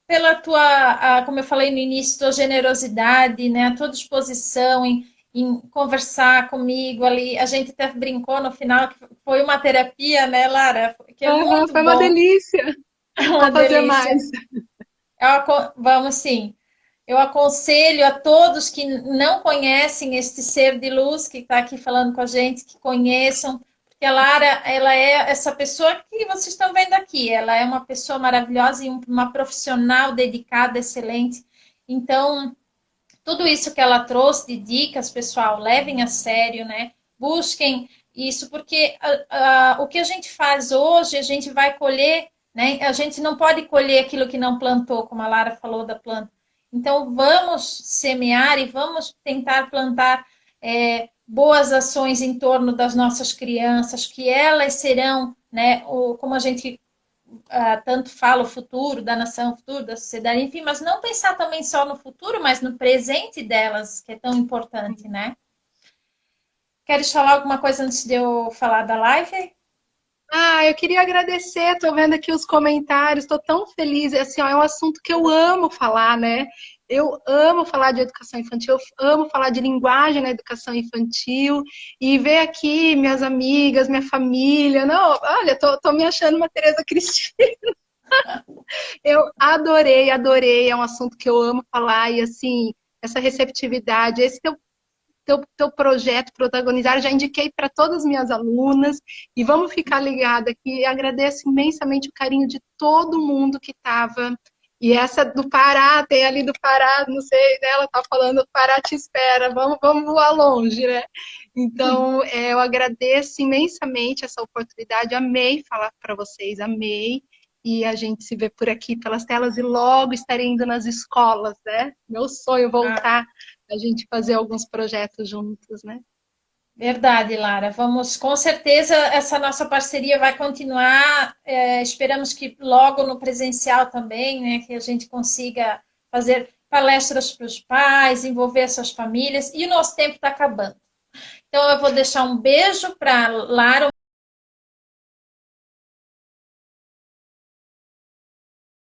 pela tua, como eu falei no início, tua generosidade, né? A tua disposição em conversar comigo ali. A gente até brincou no final que foi uma terapia, né, Lara? Que é muito foi bom. Uma delícia. Vamos fazer mais. Vamos sim. Eu aconselho a todos que não conhecem este ser de luz que está aqui falando com a gente, que conheçam, porque a Lara, ela é essa pessoa que vocês estão vendo aqui. Ela é uma pessoa maravilhosa e uma profissional dedicada, excelente. Então, tudo isso que ela trouxe de dicas, pessoal, levem a sério, né? Busquem isso, porque o que a gente faz hoje, a gente vai colher, né? A gente não pode colher aquilo que não plantou, como a Lara falou da planta. Então, vamos semear e vamos tentar plantar boas ações em torno das nossas crianças, que elas serão, né, como a gente tanto fala, o futuro da nação, o futuro da sociedade, enfim, mas não pensar também só no futuro, mas no presente delas, que é tão importante, né? queres falar alguma coisa antes de eu falar da live? Ah, eu queria agradecer, tô vendo aqui os comentários, tô tão feliz, assim, ó, é um assunto que eu amo falar, né? Eu amo falar de educação infantil, eu amo falar de linguagem na educação infantil, e ver aqui minhas amigas, minha família, não, olha, tô me achando uma Tereza Cristina. Eu adorei, adorei, é um assunto que eu amo falar, e assim, essa receptividade, esse teu projeto protagonizar, já indiquei para todas as minhas alunas e vamos ficar ligada aqui. Agradeço imensamente o carinho de todo mundo que estava. E essa do Pará, tem ali do Pará, não sei, né? Ela tá falando, Pará te espera, vamos voar longe, né? Então, eu agradeço imensamente essa oportunidade, amei falar para vocês, amei. E a gente se vê por aqui pelas telas e logo estarei indo nas escolas, né? Meu sonho é voltar a gente fazer alguns projetos juntos, né? Verdade, Lara. Vamos, com certeza, essa nossa parceria vai continuar. Esperamos que logo no presencial também, né, que a gente consiga fazer palestras para os pais, envolver essas famílias. E o nosso tempo está acabando. Então, eu vou deixar um beijo para Lara.